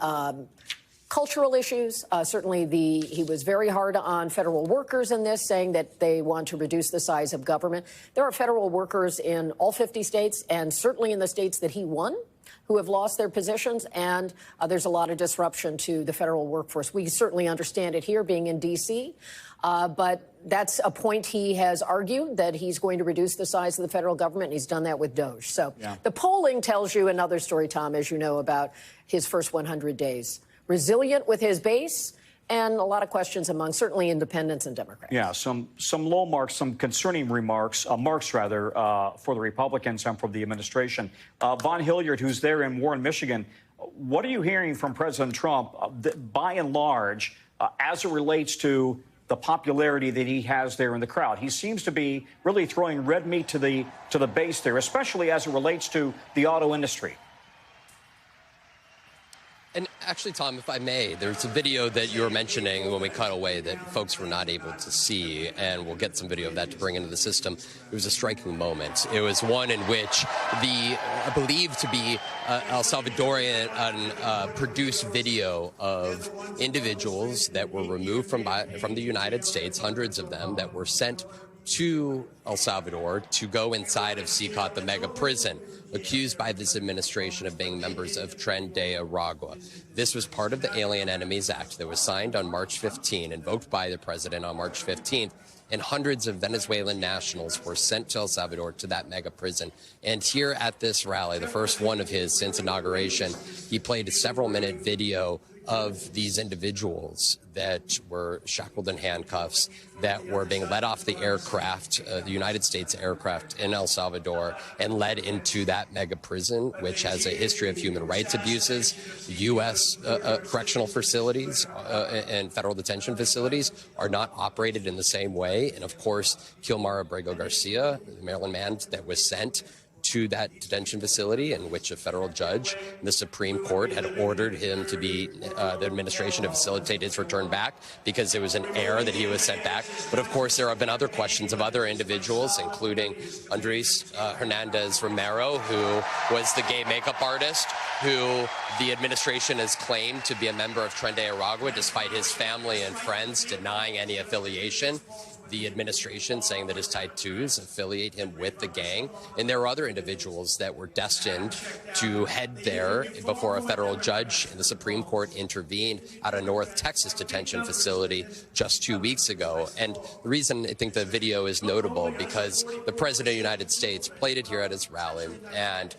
cultural issues. Certainly, he was very hard on federal workers in this, saying that they want to reduce the size of government. There are federal workers in all 50 states, and certainly in the states that he won, who have lost their positions, and there's a lot of disruption to the federal workforce. We certainly understand it here, being in D.C., but that's a point he has argued, that he's going to reduce the size of the federal government, and he's done that with DOJ. So the polling tells you another story, Tom, as you know, about his first 100 days. Resilient with his base, and a lot of questions among certainly independents and Democrats. Yeah, some low marks, some concerning marks for the Republicans and for the administration. Von Hilliard, who's there in Warren, Michigan, what are you hearing from President Trump, by and large, as it relates to the popularity that he has there in the crowd. He seems to be really throwing red meat to the base there, especially as it relates to the auto industry. And actually, Tom, if I may, there's a video that you were mentioning when we cut away that folks were not able to see, and we'll get some video of that to bring into the system. It was a striking moment. It was one in which the believed to be El Salvadorian produced video of individuals that were removed from the United States, hundreds of them, that were sent to El Salvador to go inside of CICOT, the mega prison, accused by this administration of being members of Tren de Aragua. This was part of the Alien Enemies Act that was signed on March 15, invoked by the president on March 15th, and hundreds of Venezuelan nationals were sent to El Salvador to that mega prison. And here at this rally, the first one of his since inauguration, he played a several-minute video of these individuals that were shackled in handcuffs, that were being led off the aircraft, the United States aircraft in El Salvador, and led into that mega prison, which has a history of human rights abuses. U.S. Correctional facilities and federal detention facilities are not operated in the same way. And of course, Kilmar Abrego Garcia, the Maryland man that was sent to that detention facility, in which a federal judge in the Supreme Court had ordered him to be, the administration to facilitate his return back because it was an error that he was sent back. But of course, there have been other questions of other individuals, including Andres Hernandez Romero, who was the gay makeup artist, who the administration has claimed to be a member of Tren de Aragua, despite his family and friends denying any affiliation. The administration saying that his tattoos affiliate him with the gang. And there are other individuals that were destined to head there before a federal judge in the Supreme Court intervened at a North Texas detention facility just 2 weeks ago. And the reason I think the video is notable because the President of the United States played it here at his rally, and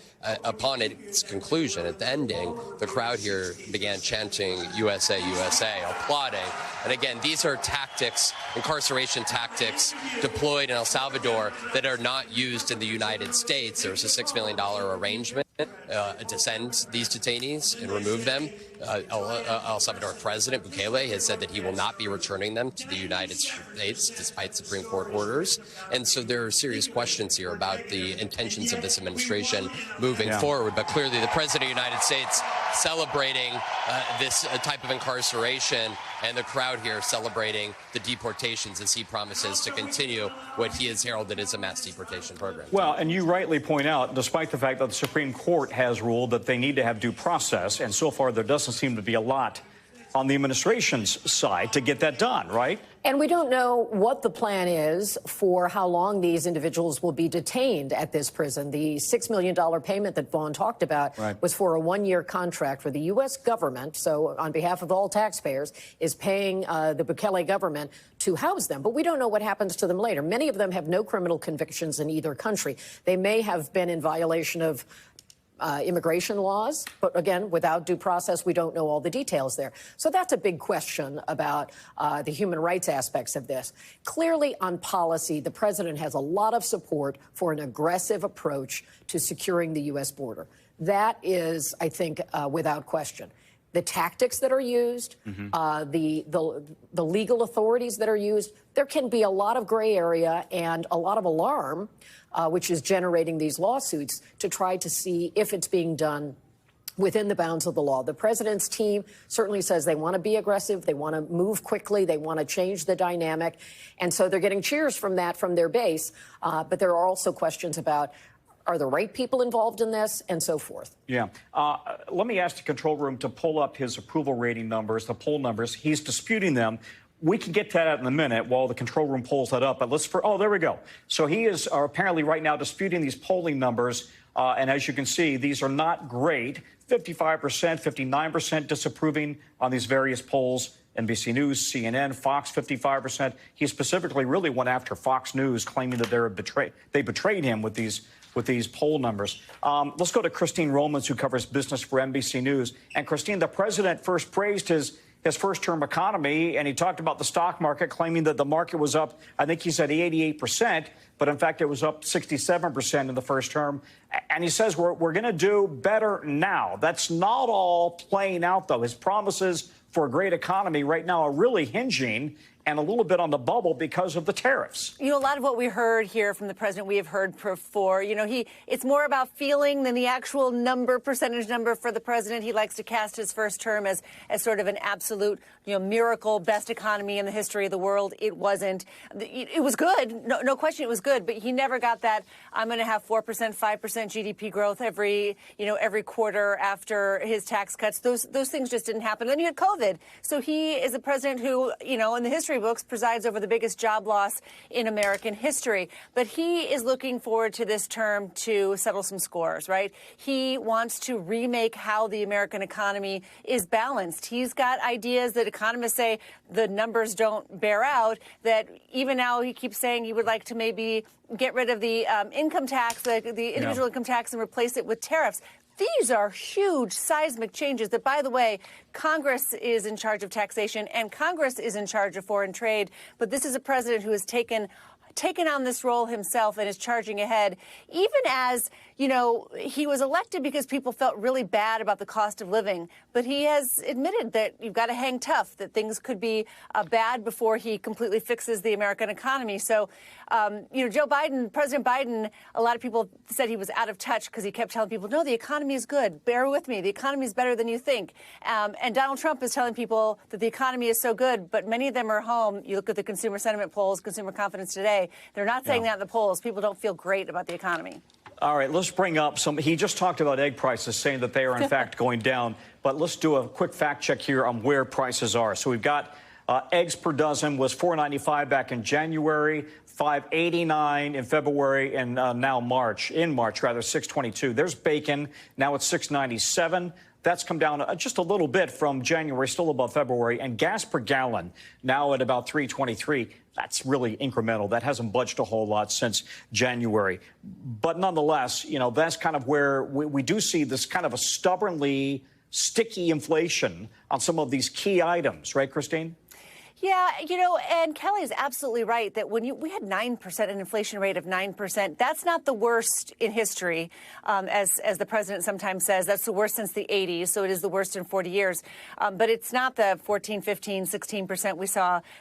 upon its conclusion, at the ending, the crowd here began chanting USA, USA, applauding. And again, these are tactics, incarceration tactics deployed in El Salvador that are not used in the United States. There's a $6 million arrangement to send these detainees and remove them. El Salvador President Bukele has said that he will not be returning them to the United States despite Supreme Court orders. And so there are serious questions here about the intentions of this administration moving forward. But clearly the President of the United States celebrating this type of incarceration, and the crowd here celebrating the deportations as he promises to continue what he has heralded as a mass deportation program. Well, and you rightly point out, despite the fact that the Supreme Court has ruled that they need to have due process, and so far there doesn't seem to be a lot on the administration's side to get that done, right? And we don't know what the plan is for how long these individuals will be detained at this prison. The $6 million payment that Vaughn talked about was for a one-year contract where the U.S. government, so on behalf of all taxpayers, is paying the Bukele government to house them. But we don't know what happens to them later. Many of them have no criminal convictions in either country. They may have been in violation of immigration laws, but again, without due process, we don't know all the details there. So that's a big question about the human rights aspects of this. Clearly, on policy, the president has a lot of support for an aggressive approach to securing the U.S. border. That is, I think, without question. The tactics that are used, the legal authorities that are used, there can be a lot of gray area and a lot of alarm, which is generating these lawsuits to try to see if it's being done within the bounds of the law. The president's team certainly says they want to be aggressive, they want to move quickly, they want to change the dynamic. And so they're getting cheers from that, from their base. But there are also questions about, are the right people involved in this, and so forth. Yeah. Let me ask the control room to pull up his approval rating numbers, the poll numbers. He's disputing them. We can get to that in a minute while the control room pulls that up. But oh, there we go. So he is apparently right now disputing these polling numbers. And as you can see, these are not great. 55%, 59% disapproving on these various polls. NBC News, CNN, Fox, 55%. He specifically really went after Fox News, claiming that they betrayed him with these poll numbers. Let's go to Christine Romans, who covers business for NBC News. And Christine, the president first praised his first-term economy, and he talked about the stock market, claiming that the market was up, I think he said 88%, but in fact it was up 67% in the first term. And he says we're going to do better now. That's not all playing out, though. His promises for a great economy right now are really hinging and a little bit on the bubble because of the tariffs. You know, a lot of what we heard here from the president, we have heard before. You know, it's more about feeling than the actual percentage number for the president. He likes to cast his first term as sort of an absolute, miracle, best economy in the history of the world. It wasn't. It was good. No question it was good. But he never got that, I'm going to have 4%, 5% GDP growth every quarter after his tax cuts. Those things just didn't happen. Then you had COVID. So he is a president who, in the history books presides over the biggest job loss in American history. But he is looking forward to this term to settle some scores, right? He wants to remake how the American economy is balanced. He's got ideas that economists say the numbers don't bear out, that even now he keeps saying he would like to maybe get rid of the income tax, the individual income tax, and replace it with tariffs. These are huge seismic changes that, by the way, Congress is in charge of taxation and Congress is in charge of foreign trade. But this is a president who has taken on this role himself and is charging ahead, even as, he was elected because people felt really bad about the cost of living. But he has admitted that you've got to hang tough, that things could be bad before he completely fixes the American economy. So, Joe Biden, President Biden, a lot of people said he was out of touch because he kept telling people, no, the economy is good. Bear with me. The economy is better than you think. And Donald Trump is telling people that the economy is so good, but many of them are home. You look at the consumer sentiment polls, consumer confidence today. They're not saying that in the polls. People don't feel great about the economy. All right, let's bring up he just talked about egg prices, saying that they are in fact going down. But let's do a quick fact check here on where prices are. So we've got eggs per dozen was $4.95 back in January, $5.89 in February, and now March, $6.22. There's bacon. Now it's $6.97. That's come down just a little bit from January, still above February. And gas per gallon now at about $3.23. That's really incremental. That hasn't budged a whole lot since January. But nonetheless, that's kind of where we do see this kind of a stubbornly sticky inflation on some of these key items. Right, Christine? Yeah, and Kelly is absolutely right that when we had 9%, an inflation rate of 9%, that's not the worst in history, as the president sometimes says. That's the worst since the 80s, so it is the worst in 40 years. But it's not the 14, 15, 16%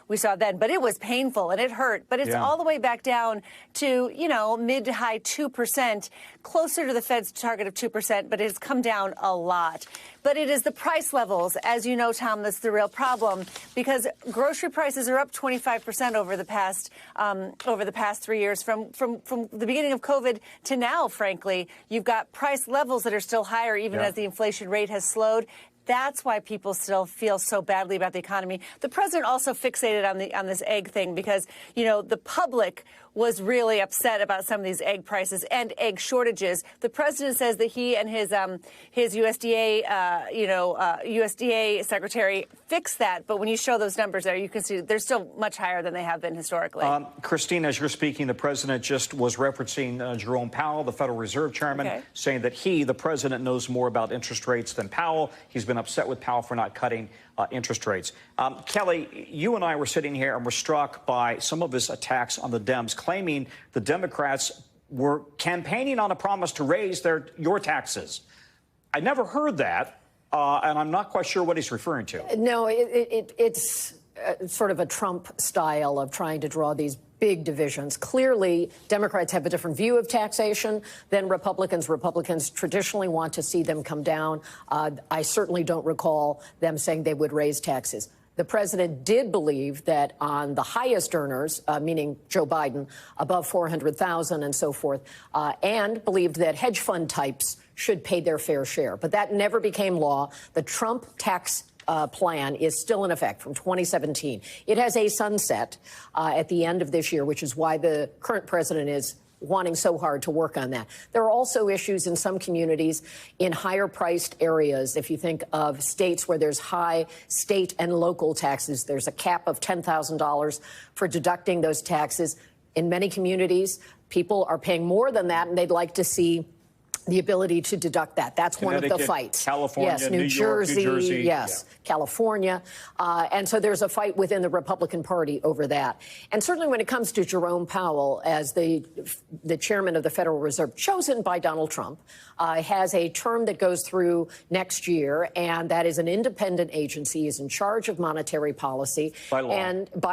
we saw then. But it was painful and it hurt. But it's all the way back down to, mid to high 2%, closer to the Fed's target of 2%, but it has come down a lot. But it is the price levels, as you know, Tom, that's the real problem, because grocery prices are up 25% over the past 3 years. From the beginning of COVID to now, frankly, you've got price levels that are still higher, even as the inflation rate has slowed. That's why people still feel so badly about the economy. The president also fixated on this egg thing because, the public was really upset about some of these egg prices and egg shortages. The president says that he and his USDA, USDA secretary fixed that. But when you show those numbers there, you can see they're still much higher than they have been historically. Christine, as you're speaking, the president just was referencing Jerome Powell, the Federal Reserve Chairman, saying that the president, knows more about interest rates than Powell. He's been upset with Powell for not cutting interest rates. Kelly, you and I were sitting here and were struck by some of his attacks on the Dems, claiming the Democrats were campaigning on a promise to raise your taxes. I never heard that, and I'm not quite sure what he's referring to. No, it's sort of a Trump style of trying to draw these big divisions. Clearly, Democrats have a different view of taxation than Republicans. Republicans traditionally want to see them come down. I certainly don't recall them saying they would raise taxes. The president did believe that on the highest earners, meaning Joe Biden, above $400,000 and so forth, and believed that hedge fund types should pay their fair share. But that never became law. The Trump tax plan is still in effect from 2017. It has a sunset at the end of this year, which is why the current president is wanting so hard to work on that. There are also issues in some communities in higher priced areas. If you think of states where there's high state and local taxes, there's a cap of $10,000 for deducting those taxes. In many communities, people are paying more than that, and they'd like to see the ability to deduct that. That's one of the fights. California, yes, New York, New Jersey. Yes, yeah. California. And so there's a fight within the Republican Party over that. And certainly when it comes to Jerome Powell as the chairman of the Federal Reserve, chosen by Donald Trump, has a term that goes through next year, and that is an independent agency. He's in charge of monetary policy. By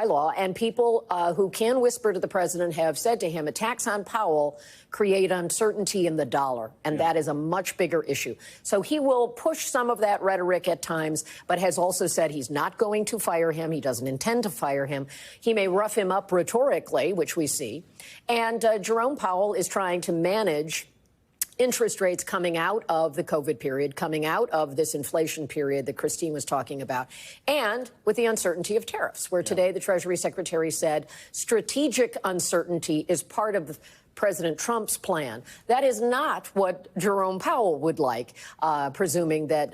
law. And people who can whisper to the president have said to him, attacks on Powell create uncertainty in the dollar. And that is a much bigger issue. So he will push some of that rhetoric at times, but has also said he's not going to fire him. He doesn't intend to fire him. He may rough him up rhetorically, which we see. And Jerome Powell is trying to manage interest rates coming out of the COVID period, coming out of this inflation period that Christine was talking about, and with the uncertainty of tariffs, where today the Treasury Secretary said strategic uncertainty is part of President Trump's plan. That is not what Jerome Powell would like, presuming that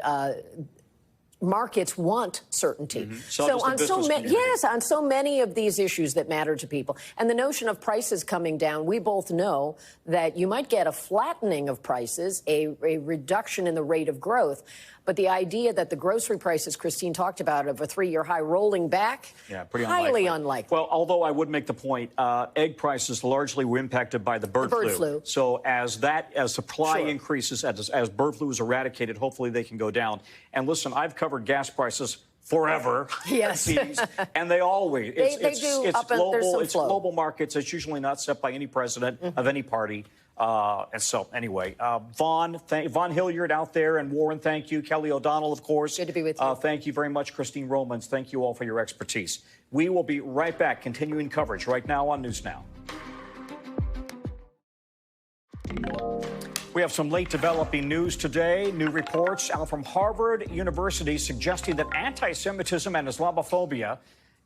markets want certainty. So on so many of these issues that matter to people, and the notion of prices coming down, we both know that you might get a flattening of prices, a reduction in the rate of growth. But the idea that the grocery prices Christine talked about of a 3-year high rolling back, pretty highly unlikely. Well, although I would make the point, egg prices largely were impacted by the bird flu. So as supply increases, as bird flu is eradicated, hopefully they can go down. And listen, I've covered gas prices forever. Yes. And they always, it's global, it's flow. Global markets. It's usually not set by any president of any party. And so, anyway, Vaughn Hilliard out there, and Warren, thank you. Kelly O'Donnell, of course. Good to be with you. Thank you very much, Christine Romans. Thank you all for your expertise. We will be right back, continuing coverage right now on News Now. We have some late developing news today. New reports out from Harvard University suggesting that anti-Semitism and Islamophobia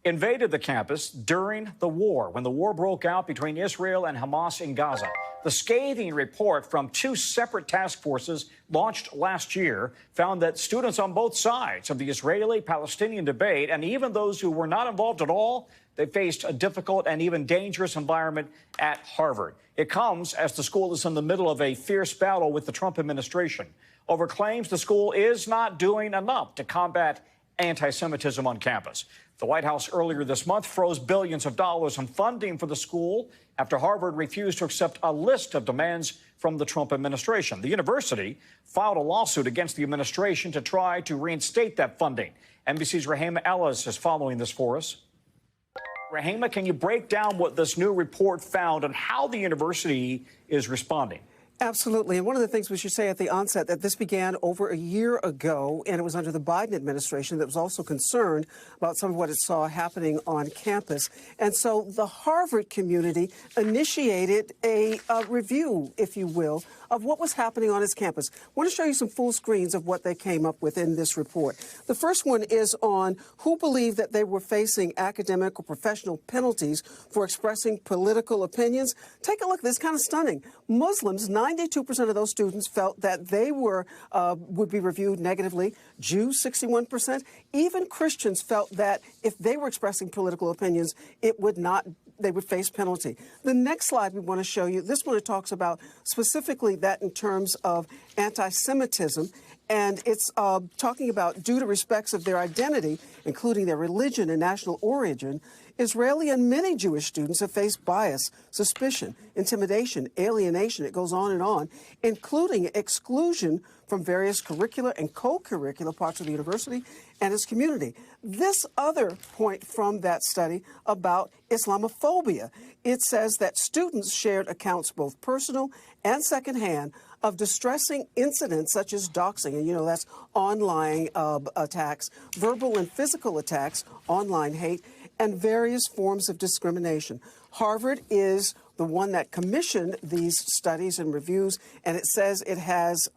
invaded the campus during the war, when the war broke out between Israel and Hamas in Gaza. The scathing report from 2 separate task forces launched last year found that students on both sides of the Israeli-Palestinian debate, and even those who were not involved at all, they faced a difficult and even dangerous environment at Harvard. It comes as the school is in the middle of a fierce battle with the Trump administration over claims the school is not doing enough to combat anti-Semitism on campus. The White House earlier this month froze billions of dollars in funding for the school after Harvard refused to accept a list of demands from the Trump administration. The university filed a lawsuit against the administration to try to reinstate that funding. NBC's Rahema Ellis is following this for us. Rahema, can you break down what this new report found and how the university is responding? Absolutely. And one of the things we should say at the onset that this began over a year ago, and it was under the Biden administration that was also concerned about some of what it saw happening on campus. And so the Harvard community initiated a review, if you will, of what was happening on its campus. I want to show you some full screens of what they came up with in this report. The first one is on who believed that they were facing academic or professional penalties for expressing political opinions. Take a look. This is kind of stunning. Muslims, 92% of those students felt that they were would be reviewed negatively. Jews, 61%. Even Christians felt that if they were expressing political opinions, it would not. They would face penalty. The next slide we want to show you, this one it talks about specifically that in terms of anti-Semitism, and it's talking about due to respects of their identity, including their religion and national origin, Israeli and many Jewish students have faced bias, suspicion, intimidation, alienation, it goes on, including exclusion from various curricular and co-curricular parts of the university and its community. This other point from that study about Islamophobia, it says that students shared accounts, both personal and secondhand, of distressing incidents such as doxing, and you know that's online attacks, verbal and physical attacks, online hate, and various forms of discrimination. Harvard is the one that commissioned these studies and reviews, and it says it has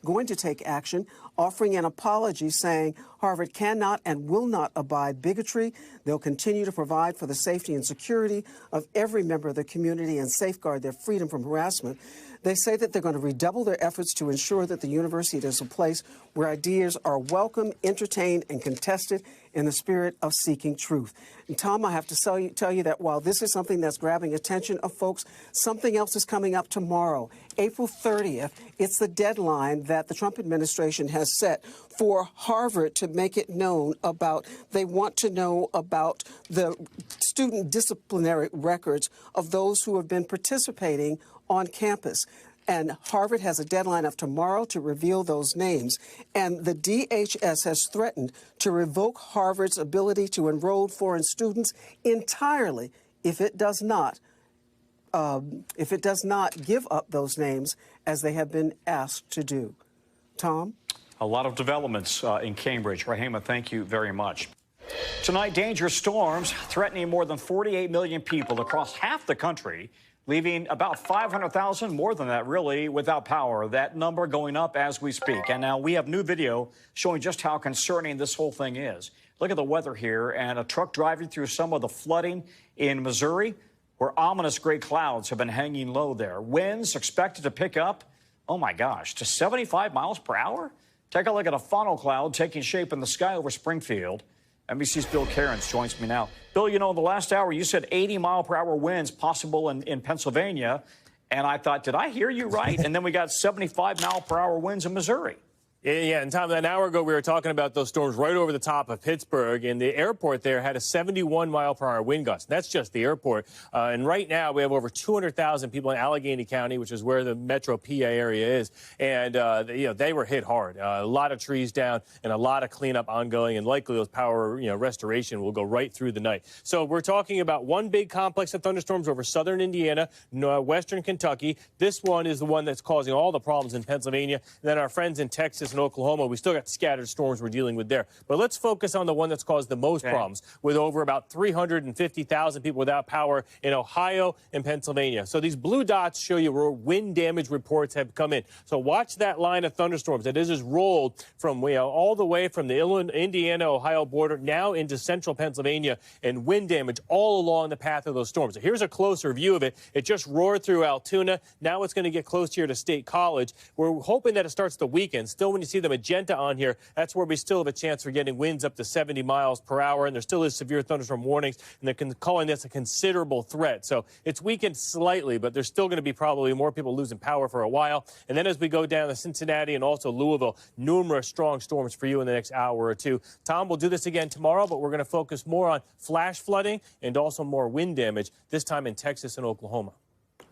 going to take action, offering an apology saying Harvard cannot and will not abide bigotry. They'll continue to provide for the safety and security of every member of the community and safeguard their freedom from harassment. They say that they're going to redouble their efforts to ensure that the university is a place where ideas are welcome, entertained, and contested, in the spirit of seeking truth. And Tom, I have to tell you that while this is something that's grabbing attention of folks, something else is coming up tomorrow. April 30th, it's the deadline that the Trump administration has set for Harvard to make it known about, they want to know about the student disciplinary records of those who have been participating on campus. And Harvard has a deadline of tomorrow to reveal those names. And the DHS has threatened to revoke Harvard's ability to enroll foreign students entirely if it does not give up those names as they have been asked to do. Tom? A lot of developments in Cambridge. Rahima, thank you very much. Tonight, dangerous storms threatening more than 48 million people across half the country, leaving about 500,000, more than that really, without power. That number going up as we speak. And now we have new video showing just how concerning this whole thing is. Look at the weather here, and a truck driving through some of the flooding in Missouri, where ominous gray clouds have been hanging low there. Winds expected to pick up, oh my gosh, to 75 miles per hour? Take a look at a funnel cloud taking shape in the sky over Springfield. NBC's Bill Cairns joins me now. Bill, you know, in the last hour, you said 80-mile-per-hour winds possible in Pennsylvania. And I thought, did I hear you right? And then we got 75-mile-per-hour winds in Missouri. Yeah, and Tom, an hour ago, we were talking about those storms right over the top of Pittsburgh, and the airport there had a 71-mile-per-hour wind gust. That's just the airport. And right now, we have over 200,000 people in Allegheny County, which is where the metro PA area is. And, they were hit hard. A lot of trees down and a lot of cleanup ongoing, and likely those power, restoration will go right through the night. So we're talking about one big complex of thunderstorms over southern Indiana, western Kentucky. This one is the one that's causing all the problems in Pennsylvania. And then our friends in Texas and Oklahoma, we still got scattered storms we're dealing with there. But let's focus on the one that's caused the most problems, with over about 350,000 people without power in Ohio and Pennsylvania. So these blue dots show you where wind damage reports have come in. So watch that line of thunderstorms that is rolled from all the way from the Indiana-Ohio border now into central Pennsylvania, and wind damage all along the path of those storms. So here's a closer view of it. It just roared through Altoona. Now it's going to get close here to State College. We're hoping that it starts the weekend. Still, when you see the magenta on here, that's where we still have a chance for getting winds up to 70 miles per hour, and there still is severe thunderstorm warnings, and they're calling this a considerable threat. So it's weakened slightly, but there's still going to be probably more people losing power for a while. And then as we go down to Cincinnati and also Louisville, numerous strong storms for you in the next hour or two. Tom, we'll do this again tomorrow, but we're going to focus more on flash flooding and also more wind damage, this time in Texas and Oklahoma.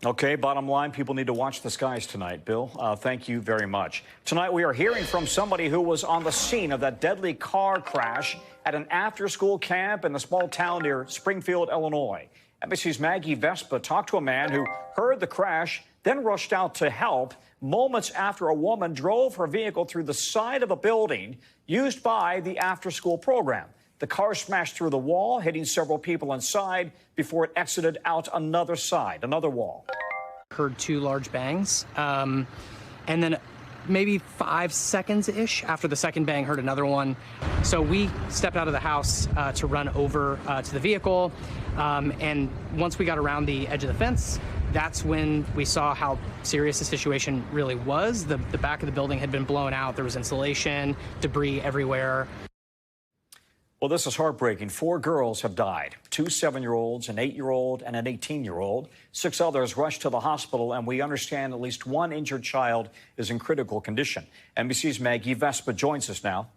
Okay, bottom line, people need to watch the skies tonight. Bill, thank you very much. Tonight, we are hearing from somebody who was on the scene of that deadly car crash at an after-school camp in the small town near Springfield, Illinois. NBC's Maggie Vespa talked to a man who heard the crash, then rushed out to help moments after a woman drove her vehicle through the side of a building used by the after-school program. The car smashed through the wall, hitting several people inside before it exited out another wall. Heard two large bangs, and then maybe 5 seconds-ish after the second bang, heard another one. So we stepped out of the house to run over to the vehicle, and once we got around the edge of the fence, that's when we saw how serious the situation really was. The back of the building had been blown out. There was insulation, debris everywhere. Well, this is heartbreaking. 4 girls have died, 2 7-year-olds, an 8-year-old, and an 18-year-old. 6 others rushed to the hospital, and we understand at least 1 injured child is in critical condition. NBC's Maggie Vespa joins us now.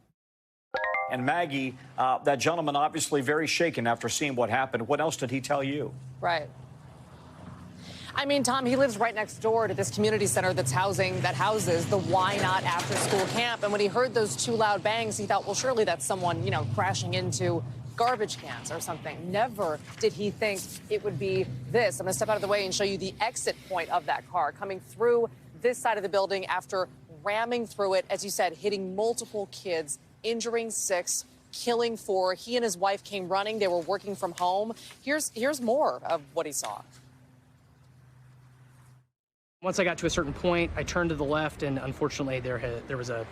And Maggie, that gentleman obviously very shaken after seeing what happened. What else did he tell you? Right. I mean, Tom, he lives right next door to this community center that houses the Why Not After School Camp. And when he heard those 2 loud bangs, he thought, well, surely that's someone, crashing into garbage cans or something. Never did he think it would be this. I'm going to step out of the way and show you the exit point of that car coming through this side of the building after ramming through it, as you said, hitting multiple kids, injuring 6, killing 4. He and his wife came running. They were working from home. Here's more of what he saw. Once I got to a certain point, I turned to the left, and unfortunately, there was a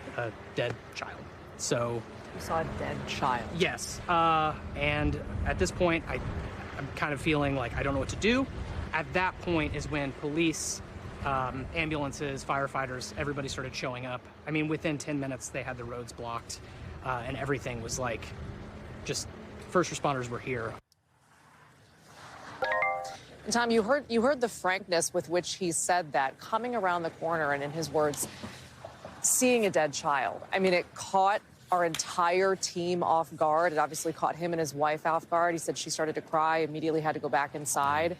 dead child. So you saw a dead child? Yes. And at this point, I'm kind of feeling like I don't know what to do. At that point is when police, ambulances, firefighters, everybody started showing up. I mean, within 10 minutes, they had the roads blocked, and everything was like just first responders were here. And Tom, you heard the frankness with which he said that, coming around the corner and, in his words, seeing a dead child. I mean, it caught our entire team off guard. It obviously caught him and his wife off guard. He said she started to cry, immediately had to go back inside.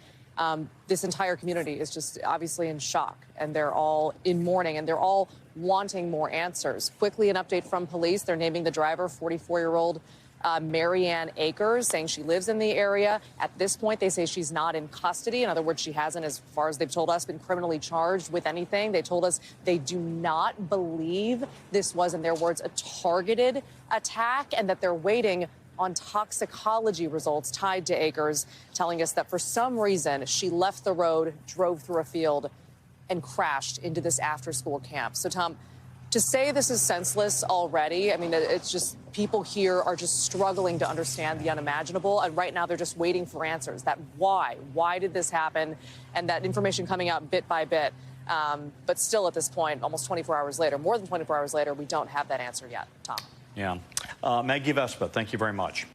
This entire community is just obviously in shock, and they're all in mourning, and they're all wanting more answers. Quickly, an update from police. They're naming the driver, 44-year-old Marianne Akers, saying she lives in the area. At this point, they say she's not in custody. In other words, she hasn't, as far as they've told us, been criminally charged with anything. They told us they do not believe this was, in their words, a targeted attack, and that they're waiting on toxicology results tied to Akers, telling us that for some reason she left the road, drove through a field, and crashed into this after-school camp. So, Tom, to say this is senseless already, I mean, it's just people here are just struggling to understand the unimaginable. And right now they're just waiting for answers. That why did this happen? And that information coming out bit by bit. But still at this point, almost 24 hours later, more than 24 hours later, we don't have that answer yet, Tom. Yeah. Maggie Vespa, thank you very much.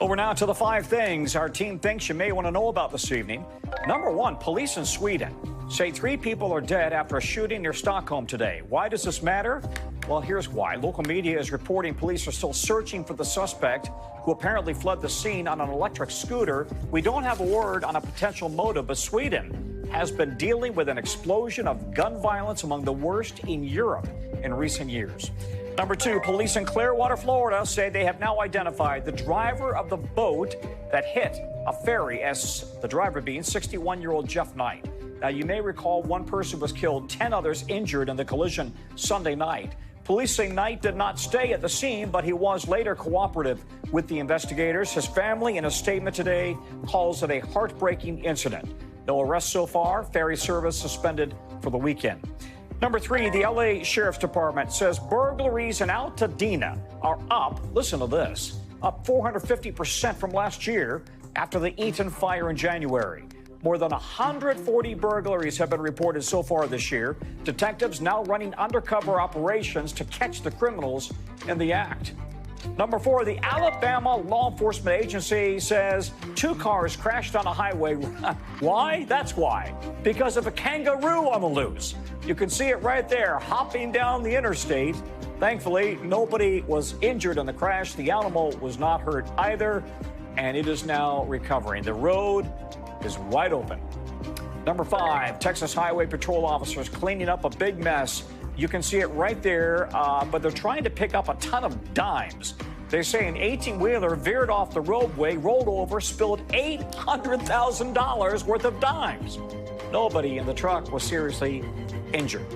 Over now to the 5 things our team thinks you may want to know about this evening. Number 1, police in Sweden say 3 people are dead after a shooting near Stockholm today. Why does this matter? Well, here's why. Local media is reporting police are still searching for the suspect who apparently fled the scene on an electric scooter. We don't have a word on a potential motive, but Sweden has been dealing with an explosion of gun violence among the worst in Europe in recent years. Number 2, police in Clearwater, Florida say they have now identified the driver of the boat that hit a ferry, as the driver being 61-year-old Jeff Knight. Now, you may recall 1 person was killed, 10 others injured in the collision Sunday night. Police say Knight did not stay at the scene, but he was later cooperative with the investigators. His family, in a statement today, calls it a heartbreaking incident. No arrests so far. Ferry service suspended for the weekend. Number 3, the L.A. Sheriff's Department says burglaries in Altadena are up, listen to this, up 450% from last year after the Eaton fire in January. More than 140 burglaries have been reported so far this year. Detectives now running undercover operations to catch the criminals in the act. Number 4, the Alabama Law Enforcement Agency says 2 cars crashed on a highway. Why? That's why. Because of a kangaroo on the loose. You can see it right there, hopping down the interstate. Thankfully, nobody was injured in the crash. The animal was not hurt either, and it is now recovering. The road is wide open. Number 5, Texas Highway Patrol officers cleaning up a big mess. You can see it right there, but they're trying to pick up a ton of dimes. They say an 18-wheeler veered off the roadway, rolled over, spilled $800,000 worth of dimes. Nobody in the truck was seriously injured.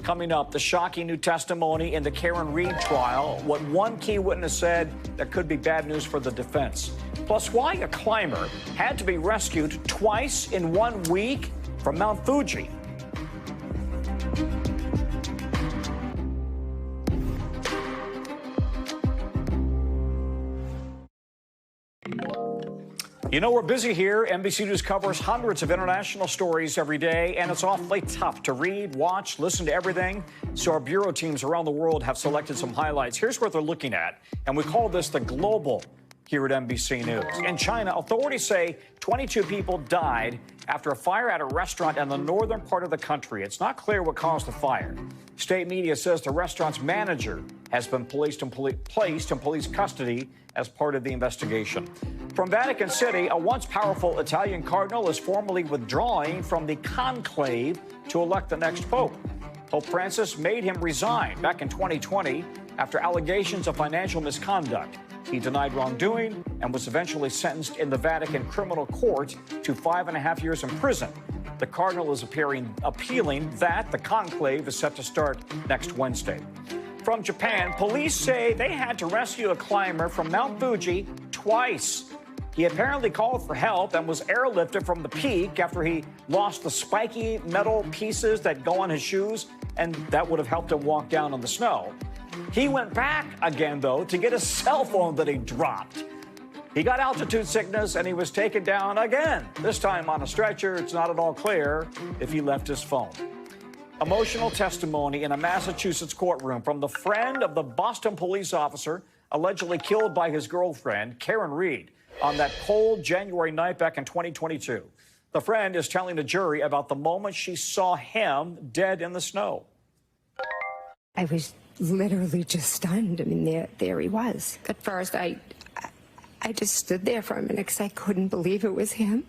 Coming up, the shocking new testimony in the Karen Reed trial. What one key witness said that could be bad news for the defense. Plus, why a climber had to be rescued twice in 1 week from Mount Fuji. You know, we're busy here. NBC News covers hundreds of international stories every day, and it's awfully tough to read, watch, listen to everything. So our bureau teams around the world have selected some highlights. Here's what they're looking at, and we call this the global here at NBC News. In China, authorities say 22 people died after a fire at a restaurant in the northern part of the country. It's not clear what caused the fire. State media says the restaurant's manager has been placed in police custody as part of the investigation. From Vatican City, a once powerful Italian cardinal is formally withdrawing from the conclave to elect the next pope. Pope Francis made him resign back in 2020 after allegations of financial misconduct. He denied wrongdoing and was eventually sentenced in the Vatican criminal court to 5.5 years in prison. The cardinal is appealing that. The conclave is set to start next Wednesday. From Japan, police say they had to rescue a climber from Mount Fuji twice. He apparently called for help and was airlifted from the peak after he lost the spiky metal pieces that go on his shoes, and that would have helped him walk down on the snow. He went back again, though, to get a cell phone that he dropped. He got altitude sickness, and he was taken down again, this time on a stretcher. It's not at all clear if he left his phone. Emotional testimony in a Massachusetts courtroom from the friend of the Boston police officer allegedly killed by his girlfriend, Karen Reed, on that cold January night back in 2022. The friend is telling the jury about the moment she saw him dead in the snow. I was literally just stunned. I mean, there he was. At first, I just stood there for a minute because I couldn't believe it was him.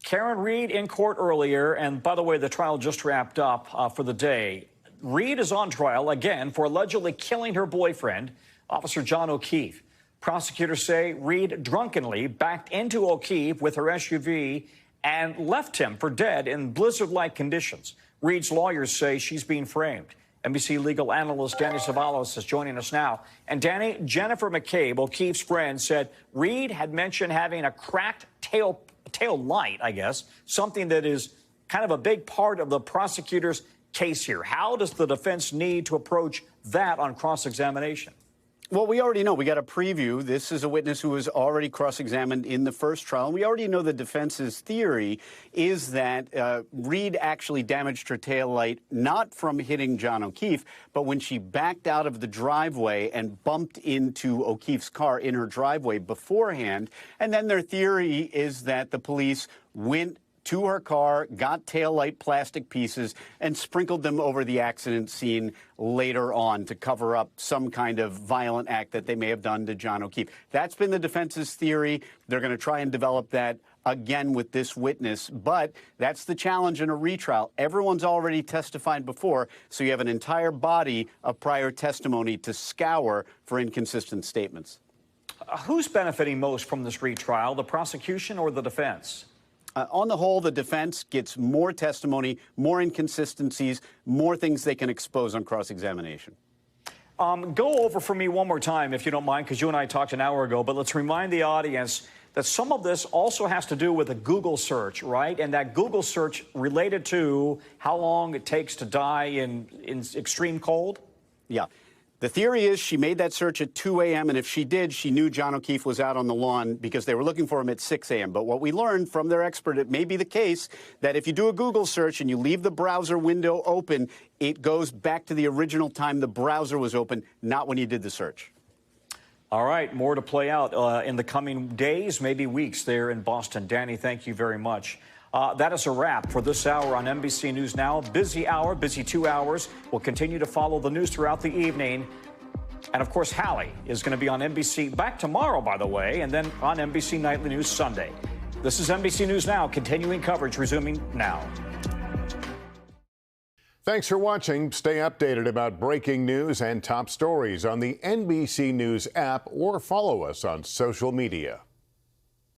Karen Reed in court earlier, and by the way, the trial just wrapped up for the day. Reed is on trial again for allegedly killing her boyfriend, Officer John O'Keefe. Prosecutors say Reed drunkenly backed into O'Keefe with her SUV and left him for dead in blizzard-like conditions. Reed's lawyers say she's being framed. NBC legal analyst Danny Savalos is joining us now. And Danny, Jennifer McCabe, O'Keefe's friend, said Reed had mentioned having a cracked tail light, I guess, something that is kind of a big part of the prosecutor's case here. How does the defense need to approach that on cross-examination? Well, we already know. We got a preview. This is a witness who was already cross-examined in the first trial. And we already know the defense's theory is that Reed actually damaged her taillight not from hitting John O'Keefe, but when she backed out of the driveway and bumped into O'Keefe's car in her driveway beforehand. And then their theory is that the police went to her car, got taillight plastic pieces, and sprinkled them over the accident scene later on to cover up some kind of violent act that they may have done to John O'Keefe. That's been the defense's theory. They're going to try and develop that again with this witness. But that's the challenge in a retrial. Everyone's already testified before, so you have an entire body of prior testimony to scour for inconsistent statements. Who's benefiting most from this retrial, the prosecution or the defense? On the whole, the defense gets more testimony, more inconsistencies, more things they can expose on cross-examination. Go over for me one more time, if you don't mind, because you and I talked an hour ago, but let's remind the audience that some of this also has to do with a Google search, right? And that Google search related to how long it takes to die in extreme cold? Yeah. The theory is she made that search at 2 a.m., and if she did, she knew John O'Keefe was out on the lawn because they were looking for him at 6 a.m. But what we learned from their expert, it may be the case that if you do a Google search and you leave the browser window open, it goes back to the original time the browser was open, not when you did the search. All right, more to play out in the coming days, maybe weeks there in Boston. Danny, thank you very much. That is a wrap for this hour on NBC News Now. Busy hour, busy 2 hours. We'll continue to follow the news throughout the evening. And, of course, Hallie is going to be on NBC back tomorrow, by the way, and then on NBC Nightly News Sunday. This is NBC News Now, continuing coverage resuming now. Thanks for watching. Stay updated about breaking news and top stories on the NBC News app or follow us on social media.